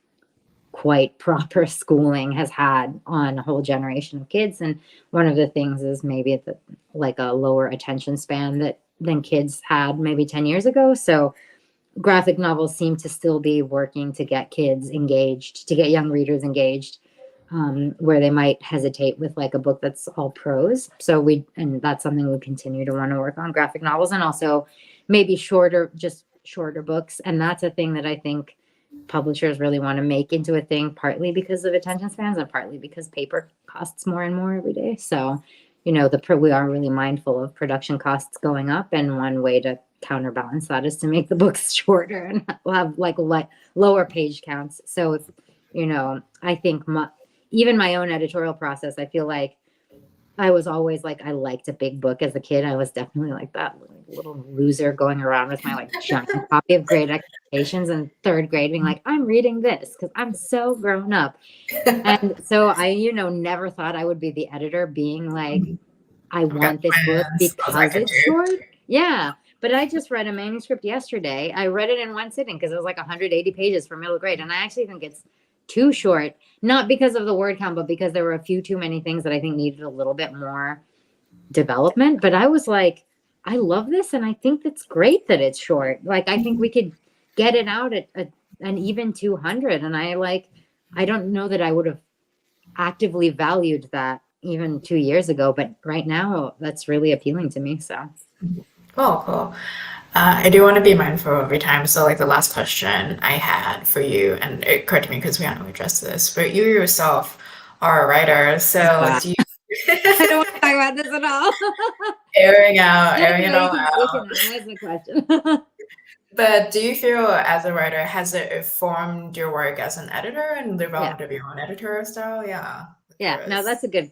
quite proper schooling has had on a whole generation of kids. And one of the things is maybe like a lower attention span than kids had maybe 10 years ago. So graphic novels seem to still be working to get kids engaged, to get young readers engaged, where they might hesitate with like a book that's all prose. And that's something we continue to want to work on, graphic novels, and also maybe shorter books. And that's a thing that I think publishers really want to make into a thing, partly because of attention spans and partly because paper costs more and more every day. So, we are really mindful of production costs going up, and one way to counterbalance that is to make the books shorter and have like lower page counts. So if, I think even my own editorial process, I feel like I was always like, I liked a big book as a kid. I was definitely like that little loser going around with my like giant copy of Great Expectations in 3rd grade, being like, I'm reading this because I'm so grown up. And so I, never thought I would be the editor being like, I want this book because it's short. Yeah. But I just read a manuscript yesterday. I read it in one sitting because it was like 180 pages for middle grade. And I actually think it's too short, not because of the word count, but because there were a few too many things that I think needed a little bit more development. But I was like, I love this. And I think it's great that it's short. Like, I think we could get it out at an even 200. And I don't know that I would have actively valued that even 2 years ago, but right now that's really appealing to me. So. Cool. I do want to be mindful of your time. So like the last question I had for you, and it occurred to me because we haven't addressed this, but you yourself are a writer. So do you... I don't want to talk about this at all. airing it all out. That's the question. But do you feel as a writer, has it informed your work as an editor and the development of your own editorial style? Yeah. Yeah, no, that's a good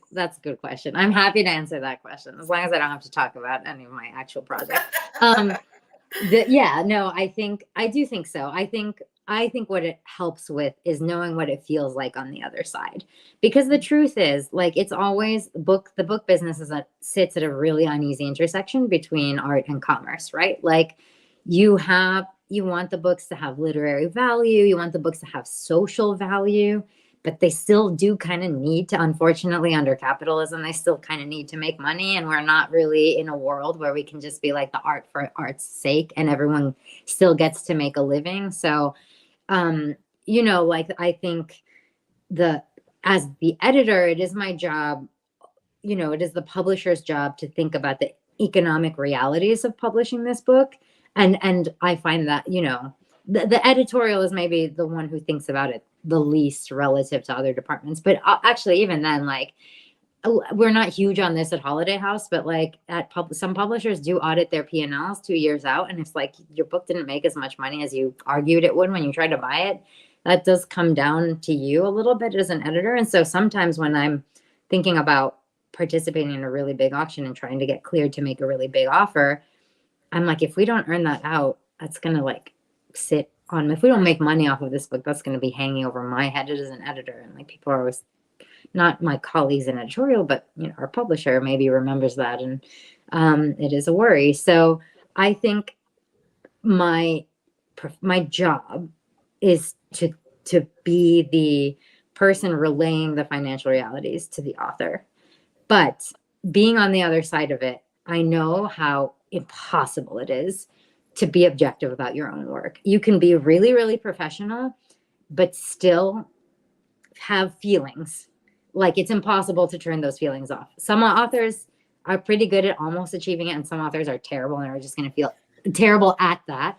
question. I'm happy to answer that question as long as I don't have to talk about any of my actual projects. I do think so. I think what it helps with is knowing what it feels like on the other side, because the truth is, like, it's always the book business sits at a really uneasy intersection between art and commerce, right? Like, you want the books to have literary value, you want the books to have social value, but they still do kind of need to, unfortunately, under capitalism, they still kind of need to make money. And we're not really in a world where we can just be like the art for art's sake and everyone still gets to make a living. So, I think as the editor, it is my job, it is the publisher's job to think about the economic realities of publishing this book. And I find that, the editorial is maybe the one who thinks about it the least relative to other departments. But actually, even then, like, we're not huge on this at Holiday House, but like at some publishers do audit their P&Ls 2 years out. And it's like your book didn't make as much money as you argued it would when you tried to buy it. That does come down to you a little bit as an editor. And so sometimes when I'm thinking about participating in a really big auction and trying to get cleared to make a really big offer, I'm like, if we don't earn that out, that's going to like sit on, if we don't make money off of this book, that's going to be hanging over my head as an editor. And like people are always, not my colleagues in editorial, but you know, our publisher maybe remembers that, and it is a worry. So I think my job is to be the person relaying the financial realities to the author. But being on the other side of it, I know how impossible it is to be objective about your own work. You can be really, really professional, but still have feelings. Like it's impossible to turn those feelings off. Some authors are pretty good at almost achieving it, and some authors are terrible and are just going to feel terrible at that.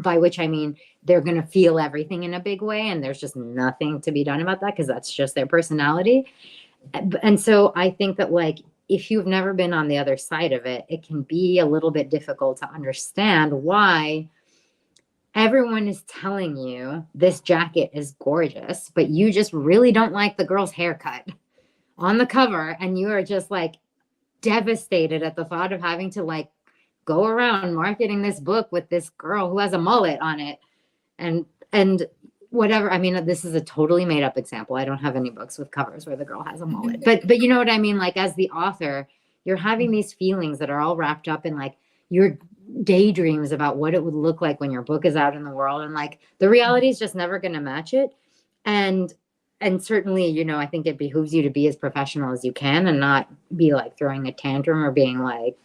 By which I mean they're going to feel everything in a big way, and there's just nothing to be done about that because that's just their personality. And so I think that like if you've never been on the other side of it, it can be a little bit difficult to understand why everyone is telling you this jacket is gorgeous, but you just really don't like the girl's haircut on the cover. And you are just like devastated at the thought of having to like go around marketing this book with this girl who has a mullet on it and whatever. I mean, this is a totally made up example. I don't have any books with covers where the girl has a mullet, but you know what I mean? Like as the author, you're having these feelings that are all wrapped up in like your daydreams about what it would look like when your book is out in the world, and like the reality is just never going to match it. And certainly, you know, I think it behooves you to be as professional as you can and not be like throwing a tantrum or being like,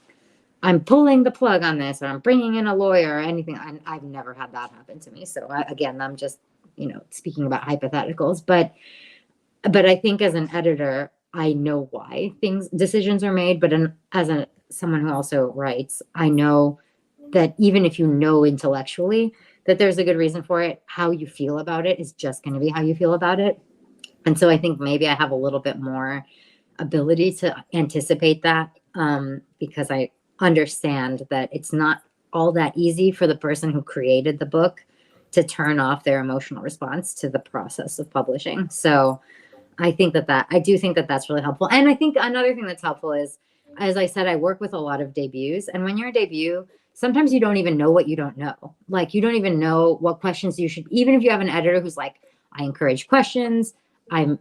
I'm pulling the plug on this or I'm bringing in a lawyer or anything. I've never had that happen to me. So again, I'm just, you know, speaking about hypotheticals, but I think as an editor, I know why decisions are made, but as someone who also writes, I know that even if you know intellectually that there's a good reason for it, how you feel about it is just going to be how you feel about it. And so I think maybe I have a little bit more ability to anticipate that because I understand that it's not all that easy for the person who created the book to turn off their emotional response to the process of publishing. So I think I do think that that's really helpful. And I think another thing that's helpful is, as I said, I work with a lot of debuts. And when you're a debut, sometimes you don't even know what you don't know. Like you don't even know what questions you should, even if you have an editor who's like, I encourage questions, I'm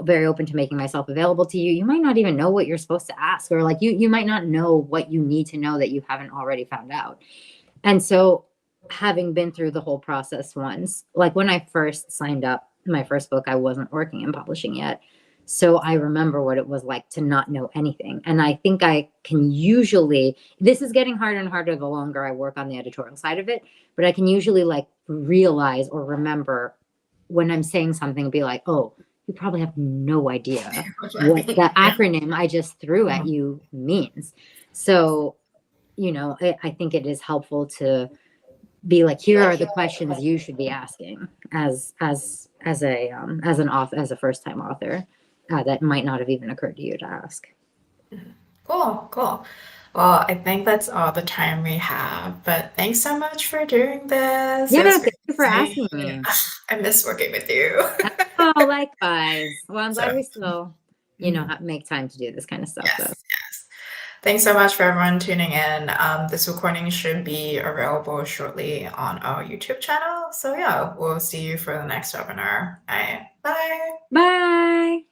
very open to making myself available to you. You might not even know what you're supposed to ask, or like you might not know what you need to know that you haven't already found out. And so having been through the whole process once, like when I first signed up my first book, I wasn't working in publishing yet. So I remember what it was like to not know anything. And I think I can usually, this is getting harder and harder the longer I work on the editorial side of it, but I can usually like realize or remember when I'm saying something, be like, oh, you probably have no idea what that acronym I just threw at you means. So, you know, I think it is helpful to be like, here are the questions you should be asking as a first-time author that might not have even occurred to you to ask. Cool. Well, I think that's all the time we have, but thanks so much for doing this. Yeah, thank you for asking me. I miss working with you. Oh, likewise. Well, I'm glad we still, you know, make time to do this kind of stuff. Yes. Thanks so much for everyone tuning in. This recording should be available shortly on our YouTube channel. So yeah, we'll see you for the next webinar. All right. Bye. Bye.